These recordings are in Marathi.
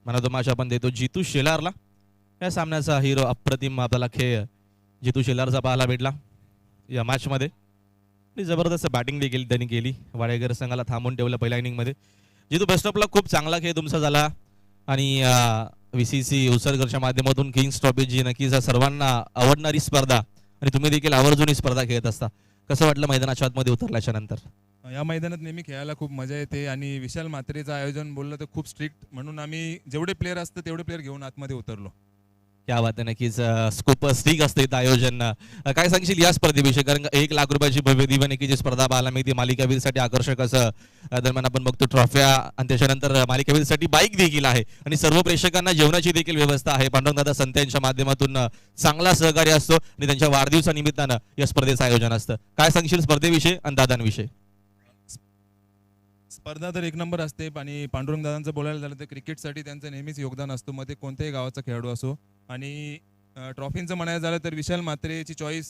मनातोमाश आपण देतो जितू शेलारला. या सामन्याचा हिरो अप्रतिम आपल्याला खेळ जितू शेलारचा पाहायला भेटला या मॅचमध्ये. आणि जबरदस्त बॅटिंग देखील त्यांनी केली. वाडेकर संघाला थांबून ठेवलं पहिल्या इनिंगमध्ये. जितू बेस्ट ऑफला खूप चांगला खेळ तुमचा झाला. आणि VCC उसरगरच्या माध्यमातून किंग्स ट्रॉफी जी नक्कीच सर्वांना आवडणारी स्पर्धा आणि तुम्ही देखील आवर्जून ही स्पर्धा खेळत असता. कसं वाटलं मैदानाच्या आतमध्ये उतरल्याच्या नंतर? या मैदानात नेहमी खेळायला खूप मजा येते आणि विशाल म्हात्रेचं आयोजन बोललं तर खूप स्ट्रिक्ट, म्हणून आम्ही जेवढे प्लेयर असतं तेवढे प्लेयर घेऊन आतमध्ये उतरलो. क्या बात आहे. नक्कीच स्कोप स्टिक असते इथं आयोजन. काय सांगशील या स्पर्धेविषयी? कारण 1 लाख रुपयाची भव्य दिव्य नक्कीची स्पर्धा पाहायला मिळते. मालिकावीरसाठी आकर्षक असं दरम्यान आपण बघतो ट्रॉफ्या आणि त्याच्यानंतर मालिकावीरसाठी बाईक देखील आहे आणि सर्व प्रेक्षकांना जेवणाची देखील व्यवस्था आहे. पांडुरंगदादा संत यांच्या माध्यमातून चांगला सहकार्य असतो आणि त्यांच्या वाढदिवसानिमित्तानं या स्पर्धेचं आयोजन असतं. काय सांगशील स्पर्धेविषयी आणि दादांविषयी? स्पर्धा तर एक नंबर असते आणि पांडुरंग दादांचं बोलायला झालं तर क्रिकेटसाठी त्यांचं नेहमीच योगदान असतो, मग ते कोणत्याही गावाचा खेळाडू असो. आणि ट्रॉफींचं म्हणायला झालं तर विशाल म्हात्रेची चॉईस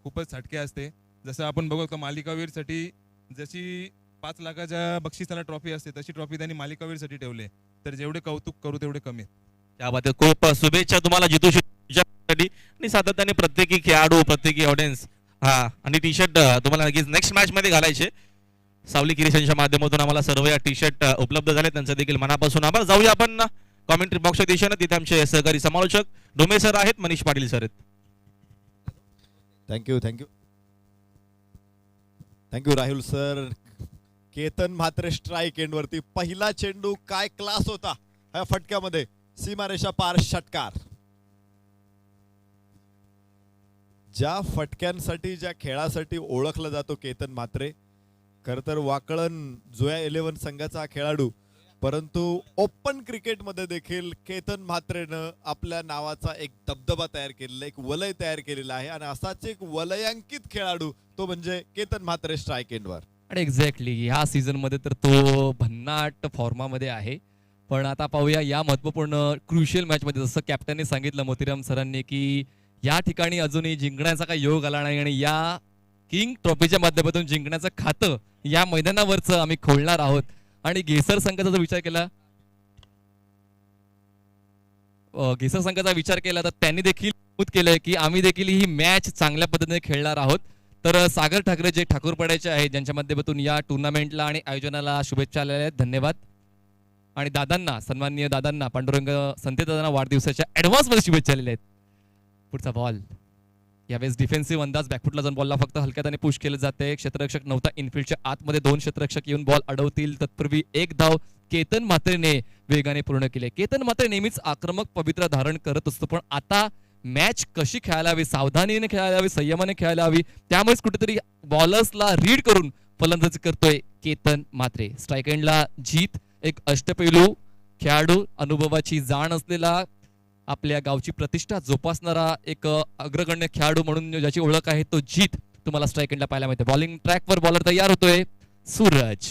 खूपच हटके असते. जसं आपण बघू का मालिकावीरसाठी जशी 5 लाखाच्या बक्षिसाला ट्रॉफी असते तशी ट्रॉफी त्यांनी मालिकावीरसाठी ठेवले, तर जेवढे कौतुक करू तेवढे कमी. त्या बाबतीत खूप शुभेच्छा तुम्हाला जितू साठी. आणि सातत्याने प्रत्येकी खेळाडू प्रत्येकी ऑडियन्स आणि टी शर्ट तुम्हाला नक्कीच नेक्स्ट मॅच मध्ये घालायचे. सावली क्रिएशनच्या माध्यमातून आम्हाला सर्व या टी शर्ट उपलब्ध झाले, त्यांचं देखील मनापासून आभार. जाऊया आपण कॉमेंट्री बॉक्सच्या दिशेनं. तिथे आमचे सहकारी समालोचक डोमे सर आहेत, मनीष पाटील सर आहेत. Thank you thank you thank you Rahul sir. Ketan Mhatre strike end वरती पहिला चेंडू काय क्लास होता ह्या फटक्यामध्ये. सीमारेषा पार षटकार. ज्या फटक्यांसाठी ज्या खेळासाठी ओळखला जातो केतन म्हात्रे, खर तर वाकळण जोया 11 संघाचा खेळाडू, परंतु ओपन क्रिकेटमध्ये देखील केतन म्हात्रेनं आपल्या नावाचा एक दबदबा तयार केलेला, एक वलय तयार केलेला आहे आणि असाच एक वलयांकित खेळाडू तो म्हणजे केतन म्हात्रे स्ट्राईक एंडवर. आणि एक्झॅक्टली ह्या सीझन मध्ये तर तो भन्नाट फॉर्मामध्ये आहे. पण आता पाहूया या महत्त्वपूर्ण क्रुशियल मॅच मध्ये, जसं कॅप्टनने सांगितलं मोतीराम सरांनी की या ठिकाणी अजूनही जिंकण्याचा काही योग आला नाही आणि या किंग ट्रॉफीच्या माध्यमातून जिंकण्याचं खातं या मैदानावरचं आम्ही खोलणार आहोत. आणि घेसर संघाचा जर विचार केला, घेसर संघाचा विचार केला तर त्यांनी देखील नमूद केलंय की आम्ही देखील ही मॅच चांगल्या पद्धतीने खेळणार आहोत. तर सागर ठाकरे जे ठाकूरपाड्याचे आहेत, ज्यांच्या माध्यमातून या टुर्नामेंटला आणि आयोजनाला शुभेच्छा आलेल्या आहेत, धन्यवाद. आणि दादांना, सन्माननीय दादांना, पांडुरंग संत दादांना वाढदिवसाच्या ऍडव्हान्स मध्ये शुभेच्छा आलेल्या आहेत. पुढचा बॉल यावेळेस डिफेन्सिव्ह अंदाज, बॅकफुटला जाऊन बॉलला फक्त हलक्यात पुश केलं जाते. क्षेत्ररक्षक नव्हता इनफिल्डच्या आतमध्ये, 2 क्षेत्ररक्षक येऊन बॉल अडवतील. तत्पूर्वी एक धाव केतन म्हात्रेने वेगाने पूर्ण केले. केतन म्हात्रे नेहमीच आक्रमक पवित्रा धारण करत असतो, पण आता मॅच कशी खेळायला हवी, सावधानीने खेळायला हवी, संयमाने खेळायला हवी, त्यामुळेच कुठेतरी बॉलर्सला रीड करून फलंदाजी करतोय केतन म्हात्रे. स्ट्राईक एंडला जीत, एक अष्टपैलू खेळाडू, अनुभवाची जाण असलेला, आपल्या गावची प्रतिष्ठा जोपासणारा एक अग्रगण्य खेळाडू म्हणून ज्याची ओळख आहे तो जीत तुम्हाला स्ट्राईक एंडला पाहायला मिळते. बॉलिंग ट्रॅकवर बॉलर तयार होतोय सूरज.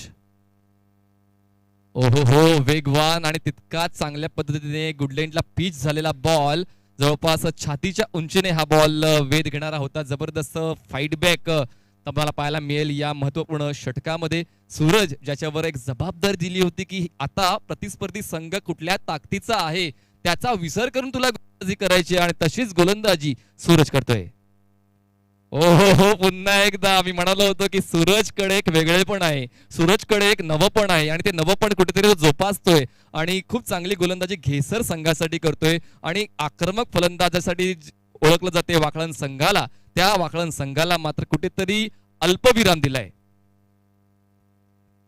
ओहो हो, वेगवान आणि तितकाच चांगल्या पद्धतीने गुडलँडला पिच झालेला बॉल, जवळपास छातीच्या उंचीने हा बॉल वेध घेणारा होता. जबरदस्त फाईट बॅक तुम्हाला पाहायला मिळेल या महत्वपूर्ण षटकामध्ये. सूरज ज्याच्यावर एक जबाबदारी दिली होती की आता प्रतिस्पर्धी संघ कुठल्या ताकदीचा आहे त्याचा विसर करून तुला गोलंदाजी करायची, आणि तशीच गोलंदाजी सूरज करतोय. ओहो हो, पुन्हा एकदा मी म्हणालो होतो की सूरजकडे एक वेगळेपण आहे, सूरजकडे एक नवपण आहे आणि ते नवपण कुठेतरी जोपासतोय आणि खूप चांगली गोलंदाजी घेसर संघासाठी करतोय. आणि आक्रमक फलंदाजासाठी ओळखलं जाते वाकळण संघाला, त्या वाकळण संघाला मात्र कुठेतरी अल्पविराम दिलाय.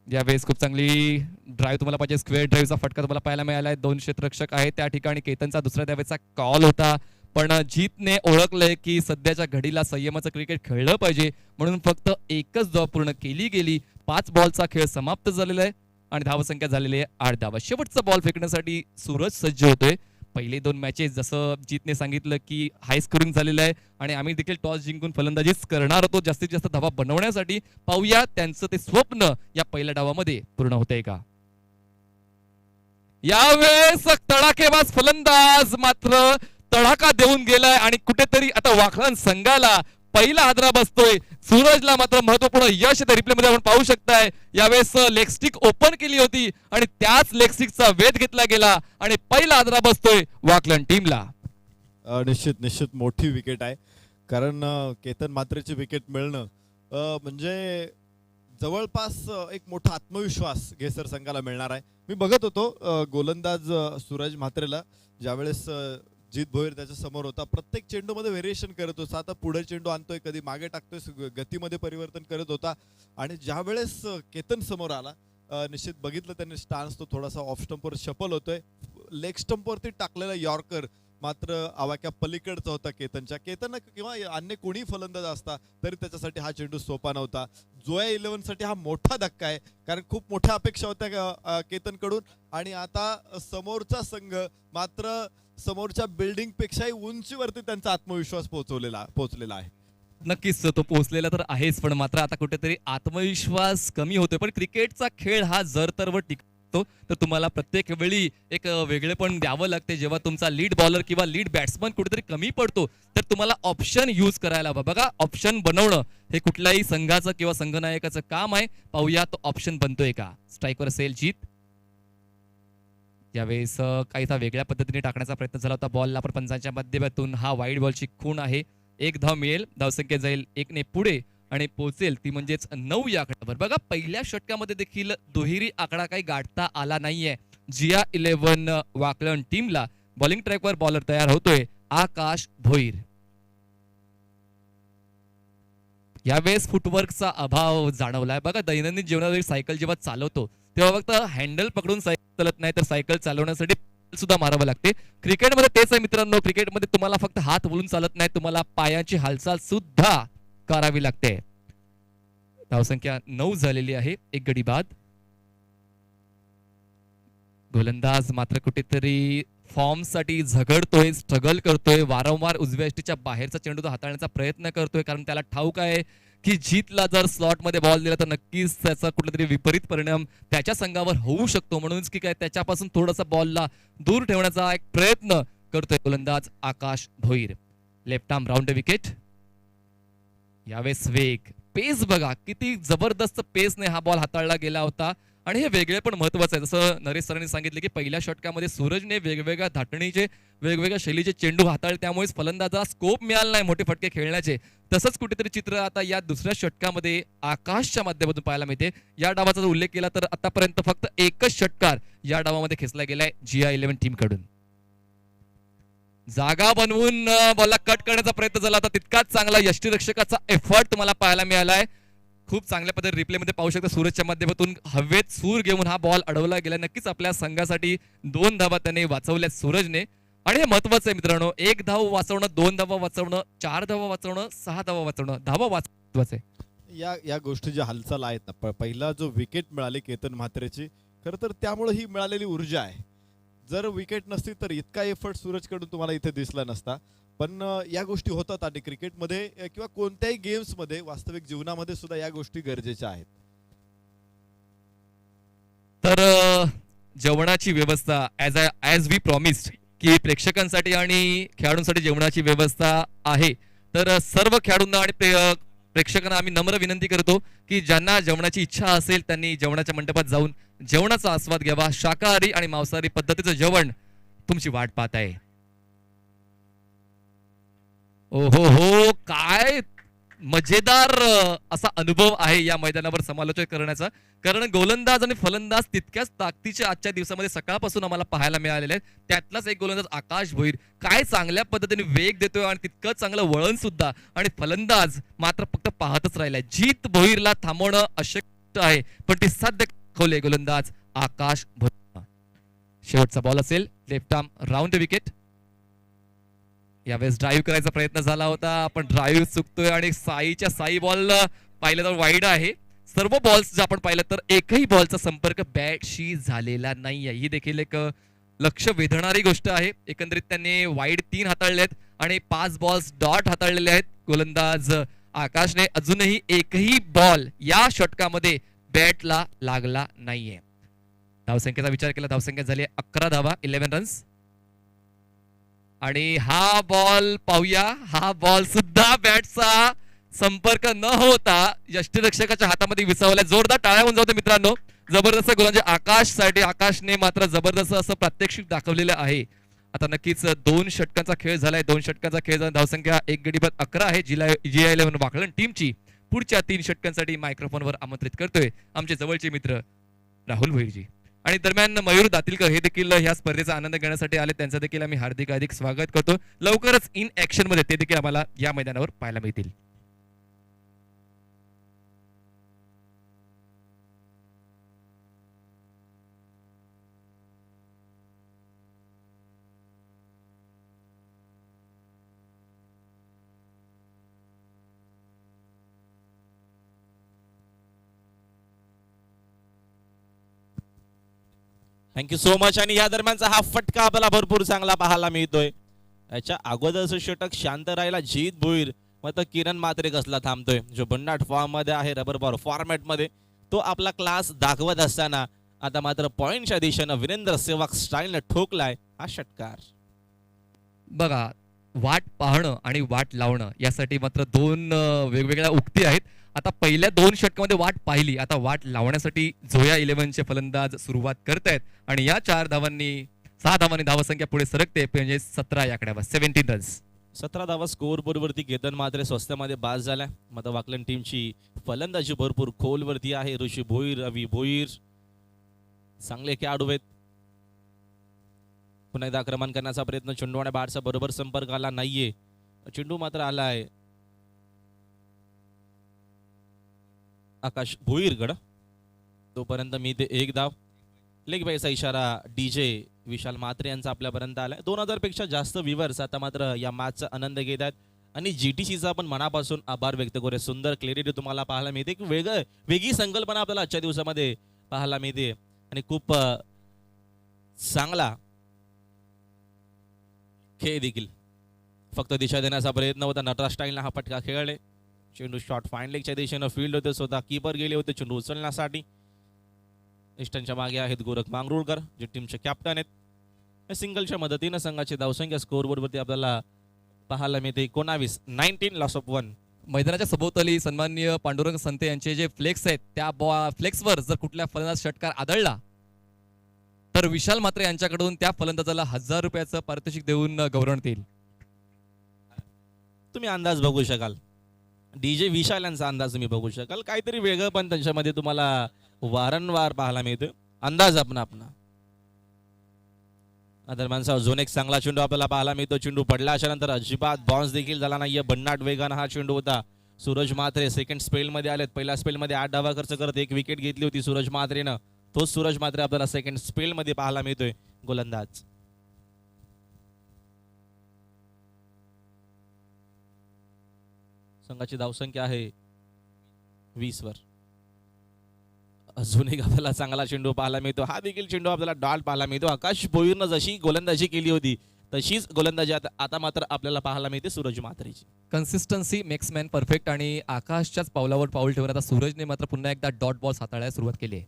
यावेळेस खूप चांगली ड्राईव्ह तुम्हाला पाहिजे, स्क्वेअर ड्राईव्हचा फटका तुम्हाला पाहायला मिळाला आहे. 2 क्षेत्ररक्षक आहेत त्या ठिकाणी. केतनचा दुसऱ्या धावेचा कॉल होता, पण जीतने ओळखलंय की सध्याच्या घडीला संयमाचं क्रिकेट खेळलं पाहिजे, म्हणून फक्त एकच धाव पूर्ण केली गेली. 5 बॉलचा खेळ समाप्त झालेला आहे आणि धावसंख्या झालेली आहे 8 धावा. शेवटचा बॉल फेकण्यासाठी सूरज सज्ज होतोय. पहिले 2 मॅचेस जसं जीतने सांगितलं की हाय स्कोरिंग झालेलं आहे आणि आम्ही देखील टॉस जिंकून फलंदाजीच करणार होतो जास्तीत जास्त धावा बनवण्यासाठी. पाहूया त्यांचं ते स्वप्न या पहिल्या डावामध्ये पूर्ण होतंय का. यावेळेस तडाखेबाज फलंदाज मात्र तडाखा देऊन गेलाय आणि कुठेतरी आता वाकळण संघाला पहिला हादरा बसतोय. सूरजला मात्र महत्वपूर्ण यश रिप्ले मध्ये आपण पाहू शकताय. यावेळेस लेग स्टिक ओपन केली होती आणि त्याच लेग स्टिकचा वेध घेतला गेला आणि पहिला आदरा बसतोय वाकलन टीमला. निश्चित निश्चित मोठी विकेट आहे, कारण केतन म्हात्रेची विकेट मिळणं म्हणजे जवळपास एक मोठा आत्मविश्वास घेसर संघाला मिळणार आहे. मी बघत होतो गोलंदाज सूरज म्हात्रेला, ज्यावेळेस जीत भोईर त्याच्या समोर होता, प्रत्येक चेंडूमध्ये व्हेरिएशन करत होता. आता पुढे चेंडू आणतोय, कधी मागे टाकतोय, गतीमध्ये परिवर्तन करत होता. आणि ज्यावेळेस केतन समोर आला, निश्चित बघितलं त्यांनी स्टान्स तो थोडासा ऑफ स्टंपवर शफल होतोय. लेग स्टंपवरती टाकलेला यॉर्कर मात्र आवाक्या पलीकडचा होता केतनच्या. केतन किंवा अन्य कोणी फलंदाज असता तरी त्याच्यासाठी हा चेंडू सोपा नव्हता. जोया 11 साठी हा मोठा धक्का आहे, कारण खूप मोठ्या अपेक्षा होत्या केतनकडून. आणि आता समोरचा संघ मात्र समोरच्या बिल्डिंग पेक्षाही उंचीवरती त्यांचा आत्मविश्वास पोहोचलेला आहे. नक्कीच तो पोहोचलेला तर आहेच, पण मात्र आता कुठेतरी आत्मविश्वास कमी होतोय. पण क्रिकेटचा खेळ हा जर तर टिकतो तर तुम्हाला प्रत्येक वेळी एक वेगळेपण द्यावं लागते. जेव्हा तुमचा लीड बॉलर किंवा लीड बॅट्समन कुठेतरी कमी पडतो तर तुम्हाला ऑप्शन यूज करायला हवा. बघा, ऑप्शन बनवणं हे कुठल्याही संघाचं किंवा संघनायकाचं काम आहे. पाहूया तो ऑप्शन बनतोय का. स्ट्राईकवर असेल जीत. यावेळेस काहीसा वेगळ्या पद्धतीने टाकण्याचा प्रयत्न झाला होता बॉलला, पण पंचांच्या माध्यमातून हा वाईड बॉलची खूण आहे. एक धाव मिळेल, धावसंख्या जाईल 1 ने पुढे आणि पोहोचेल ती म्हणजेच 9 या आकड्यावर. बघा, पहिल्या षटकामध्ये देखील दुहेरी आकडा काही गाठता आला नाहीये जिया 11 वाकलन टीमला. बॉलिंग ट्रॅकवर बॉलर तयार होतोय आकाश भोईर. यावेळेस फुटवर्कचा अभाव जाणवलाय. बघा, दैनंदिन जीवनात सायकल जेव्हा चालवतो तेव्हा फक्त हँडल पकडून सायकल चालत नाही, तर सायकल चालवण्यासाठी सुद्धा मारावं लागते. क्रिकेटमध्ये तेच आहे मित्रांनो. क्रिकेटमध्ये तुम्हाला फक्त हात वळून चालत नाही, तुम्हाला पायाची हालचाल सुद्धा करावी लागते. धावसंख्या 9 झालेली आहे, 1 गडी बाद. गोलंदाज मात्र कुठेतरी फॉर्म साठी झगडतोय, स्ट्रगल करतोय. वारंवार उजव्या यष्टीच्या बाहेरचा चेंडू तो हाताळण्याचा प्रयत्न करतोय, कारण त्याला ठाऊक आहे की जीतला जर स्लॉट मध्ये बॉल दिला तर नक्कीच त्याचा कुठेतरी विपरीत परिणाम त्याच्या संघावर होऊ शकतो. म्हणूनच की काय त्याच्यापासून थोडासा बॉलला दूर ठेवण्याचा एक प्रयत्न करतोय गोलंदाज Akash Bhoir. Left arm round wicket. यावेळेस वेग, पेस बघा किती जबरदस्त पेसने हा बॉल हाताळला गेला होता. आणि हे वेगळे पण महत्वाचं आहे. जसं नरेश सरांनी सांगितले की पहिल्या षटकामध्ये सूरजने वेगवेगळ्या धाटणीचे वेगवेगळ्या शैलीचे चेंडू हाताळले, त्यामुळेच फलंदाजाला स्कोप मिळाला नाही मोठे फटके खेळण्याचे. तसंच कुठेतरी चित्र आता या दुसऱ्या षटकामध्ये आकाशच्या माध्यमातून पाहायला मिळते. या डावाचा जर उल्लेख केला तर आतापर्यंत फक्त एकच षटकार या डावामध्ये खेचला गेलाय जिया 11 टीम कडून. जागा बनवून बॉलला कट करण्याचा प्रयत्न झाला होता, तितकाच चांगला यष्टीरक्षकाचा एफर्ट तुम्हाला पाहायला मिळालाय. खूप चांगल्या पद्धतीने रिप्ले मध्ये पाहू शकता. सूरजच्या माध्यमातून हवेत सूर घेऊन हा बॉल अडवला गेला. नक्कीच आपल्या संघासाठी 2 धावा त्याने वाचवल्या सूरजने, आणि हे महत्वाचं आहे मित्रांनो. 1 धाव वाचवणं, 2 धावा वाचवणं, 4 धावा वाचवणं, 6 धावा वाचवणं, धावा महत्वाचं आहे. या गोष्टी ज्या हालचाल आहेत ना, पहिला जो विकेट मिळाली केतन म्हात्रेची, खरं तर त्यामुळे ही मिळालेली ऊर्जा आहे. जर विकेट नसती तर इतका एफर्ट सूरजकडून तुम्हाला इथे दिसला नसता. पण या गोष्टी होतात आणि क्रिकेटमध्ये किंवा कोणत्याही गेम्समध्ये, वास्तविक जीवनामध्ये सुद्धा या गोष्टी गरजेच्या आहेत. तर जेवणाची व्यवस्था ॲज वी प्रॉमिस्ड की प्रेक्षकांसाठी आणि खेळाडूंसाठी जेवणाची व्यवस्था आहे. तर सर्व खेळाडूंना आणि प्रेक्षकांना आम्ही नम्र विनंती करतो की ज्यांना जेवणाची इच्छा असेल त्यांनी जेवणाच्या मंडपात जाऊन जेवणाचा आस्वाद घ्यावा. शाकाहारी आणि मांसाहारी पद्धतीचं जेवण तुमची वाट पाहत आहे. ओहो हो, काय मजेदार असा अनुभव आहे या मैदानावर समालोचन करण्याचा. कारण गोलंदाज आणि फलंदाज तितक्याच ताकदीचे आजच्या दिवसामध्ये सकाळपासून आम्हाला पाहायला मिळालेले आहेत. त्यातलाच एक गोलंदाज आकाश भोईर काय चांगल्या पद्धतीने वेग देतोय आणि तितकंच चांगलं वळण सुद्धा. आणि फलंदाज मात्र फक्त पाहतच राहिलाय. जीत भोईरला थांबवणं अशक्य आहे, पण ती साध्य दाखवले गोलंदाज आकाश भोईर. शेवटचा बॉल असेल, लेफ्ट आर्म राऊंड विकेट. यावेळेस ड्राईव्ह करायचा प्रयत्न झाला होता, पण ड्राईव्ह चुकतोय आणि साईच्या साई बॉल पाहिलं तर वाईड आहे. सर्व बॉल्स जर आपण पाहिलं तर एकही बॉलचा संपर्क बॅटशी झालेला नाहीये. ही देखील एक लक्ष वेधणारी गोष्ट आहे. एकंदरीत त्यांनी वाईड 3 हाताळले आहेत आणि 5 बॉल्स डॉट हाताळलेले आहेत. गोलंदाज आकाशने अजूनही एकही बॉल या षटकामध्ये बॅटला लागला नाहीये. धावसंख्येचा विचार केला, धावसंख्या झाली 11 धावा, 11 रन्स. आणि हा बॉल पाहूया, हा बॉल सुद्धा बॅटचा संपर्क न होता यष्टीरक्षकाच्या हातामध्ये विसावला. जोरदार टाळ्या होऊन जाऊ मित्रांनो. जबरदस्त गोलंदाजी आकाशसाठी. आकाशने मात्र जबरदस्त असं प्रात्यक्षिक दाखवलेलं आहे. आता नक्कीच 2 षटकांचा खेळ झालाय. 2 षटकांचा खेळ झाला. धावसंख्या 1 गडी बाद 11 आहे GI11 वाकलन टीमची. पुढच्या 3 षटकांसाठी मायक्रोफोनवर आमंत्रित करतोय आमचे जवळचे मित्र राहुल भैरजी. आणि दरम्यान मयूर दातीलकर हे देखील ह्या स्पर्धेचा आनंद घेण्यासाठी आले. त्यांचं देखील आम्ही हार्दिक स्वागत करतो. लवकरच इन ऍक्शन मध्ये ते देखील आम्हाला या मैदानावर पाहायला मिळतील. Thank you so much. आणि या दरम्यानचा हा फटका आपल्याला भरपूर चांगला पाहायला मिळतोय. याच्या अगोदरचं षटक शांत राहिला जीत भोईर, मग किरण मात्रे कसला थांबतोय. जो भन्नाट फॉर्म मध्ये आहे, रबर बॉल फॉर्मॅट मध्ये तो आपला क्लास दाखवत असताना आता मात्र पॉइंटच्या दिशेनं वीरेंद्र सेहवाग स्टाईलनं ठोकलाय हा षटकार. बघा, वाट पाहणं आणि वाट लावणं यासाठी मात्र 2 वेगवेगळ्या उक्ती आहेत. आता पहिल्या 2 षटकामध्ये वाट पाहिली, आता वाट लावण्यासाठी झोया 11चे फलंदाज सुरुवात करतायत. आणि या 6 धावांनी धावसंख्या पुढे सरकते. म्हणजे 17 या आकड्यावर 17 रन्स. 17 धावा स्कोर बोर्डवरती केतन मात्रे स्वस्तामध्ये बाद झालाय. मग वाकलन टीमची फलंदाजी भरपूर खोलवरती आहे. ऋषी भोईर, रवी भोईर चांगले खेळाडू आहेत. पुन्हा एकदा आक्रमण करण्याचा प्रयत्न. चेंडू आणि बॅटचा बरोबर संपर्क आला नाहीये. चेंडू मात्र आलाय आकाश भोईरगड. तोपर्यंत मी ते 1 धाव. लेग बायचा इशारा DJ विशाल मात्रे यांचा आपल्यापर्यंत आलाय. 2000 पेक्षा जास्त व्ह्यूअर्स आता मात्र या मॅचचा आनंद घेत आहेत. आणि GTCचा आपण मनापासून आभार व्यक्त करूया. सुंदर क्लॅरिटी तुम्हाला पाहायला मिळते. की वेगळी संकल्पना आपल्याला आजच्या दिवसामध्ये पाहायला मिळते. आणि खूप चांगला खेळ देखील. फक्त दिशा देण्याचा प्रयत्न होता. नटराज स्टाईलने हा फटका खेळले. चेंडू शॉट फाईन लेगच्या दिशेनं फील्ड होते. स्वतः कीपर गेले होते चेंडू उचलण्यासाठी. इष्टांच्या मागे आहेत गोरख मांगरुळकर, जे टीमचे कॅप्टन आहेत. सिंगलच्या मदतीनं संघाची धावसंख्या स्कोअरबोर्डवरती आपल्याला पाहायला मिळते 19 लॉस ऑफ 1. मैदानाच्या सभोवताली सन्माननीय पांडुरंग संते यांचे जे फ्लेक्स आहेत, त्या फ्लेक्सवर जर कुठल्या फलंदाज षटकार आदळला तर विशाल मात्रे यांच्याकडून त्या फलंदाजाला 1000 रुपयाचं पारितोषिक देऊन गौरवण्यात येईल. तुम्ही अंदाज बघू शकाल. DJ विशाल यांचा अंदाज तुम्ही बघू शकाल. काहीतरी वेगळं पण त्यांच्यामध्ये तुम्हाला वारंवार पाहायला मिळतं. अंदाज आपला. दरम्यान अजून एक चांगला चेंडू आपल्याला पाहायला मिळतो. चेंडू पडल्याच्या नंतर अजिबात बाउन्स देखील झाला नाहीये. भन्नाट वेगानं हा चेंडू होता. सूरज म्हात्रे सेकंड स्पेल मध्ये आलेत. पहिल्या स्पेल मध्ये 8 धावा खर्च करत 1 विकेट घेतली होती सूरज म्हात्रेनं. तोच सूरज म्हात्रे आपल्याला सेकंड स्पेल मध्ये पाहायला मिळतोय गोलंदाज. संघाची धावसंख्या आहे 20 वर. अजून एक आपल्याला चांगला चेंडू पाहायला मिळतो. हा देखील चेंडू आपल्याला डॉट पाहायला मिळतो. आकाश भोईरनं जशी गोलंदाजी केली होती तशीच गोलंदाजी आता मात्र आपल्याला पाहायला मिळते सूरज म्हात्रेची. Consistency makes man perfect. आणि आकाशच्याच पावलावर पाऊल ठेवून आता सूरजने मात्र पुन्हा एकदा डॉट बॉल हाताळायला सुरुवात केली आहे.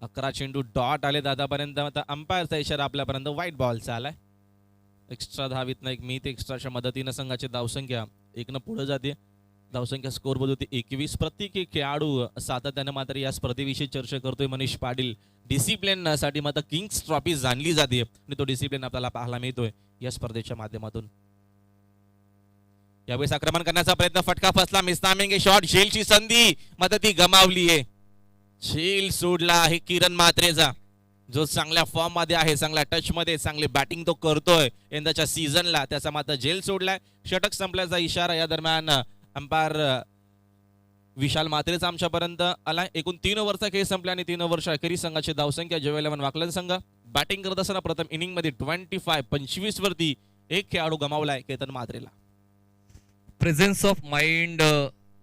11 चेंडू डॉट आले दादापर्यंत. आता अंपायरचा इशारा आपल्यापर्यंत व्हाईट बॉलचा आलाय. एक्स्ट्रा धावीतनं एक मित एक्स्ट्राच्या मदतीनं संघाची धावसंख्या 1 पुढे जाते. धावसंख्या स्कोर बोर्ड होती 21. प्रत्येक खेळाडू सातत्यानं मात्र या स्पर्धेविषयी चर्चा करतोय. मनीष पाटील डिसिप्लिन साठी मात्र किंग्स ट्रॉफी जाणली जाते आणि तो डिसिप्लिन आपल्याला पाहायला मिळतोय या स्पर्धेच्या माध्यमातून. यावेळेस आक्रमण करण्याचा प्रयत्न. फटका फसला. मिस्तामेंगे शॉट. झेलची संधी मात्र ती गमावलीये. झेल सोडला आहे किरण मात्रेचा, जो चांगल्या फॉर्म मध्ये आहे, चांगल्या टच मध्ये, चांगली बॅटिंग तो करतोय यंदाच्या सीझनला. त्याचा मात्र झेल सोडलाय. षटक संपल्याचा इशारा या दरम्यान अंपायर विशाल मात्रेचा आमच्यापर्यंत आला. एकूण 3 ओव्हरचा खेळ संपला आणि 3 ओव्हरच्या अखेरीस संघाची धावसंख्या GI11 वाकलन संघ बॅटिंग करत असताना प्रथम इनिंग मध्ये 25 वरती एक खेळाडू गमावलाय केतन मात्रेला. Presence of mind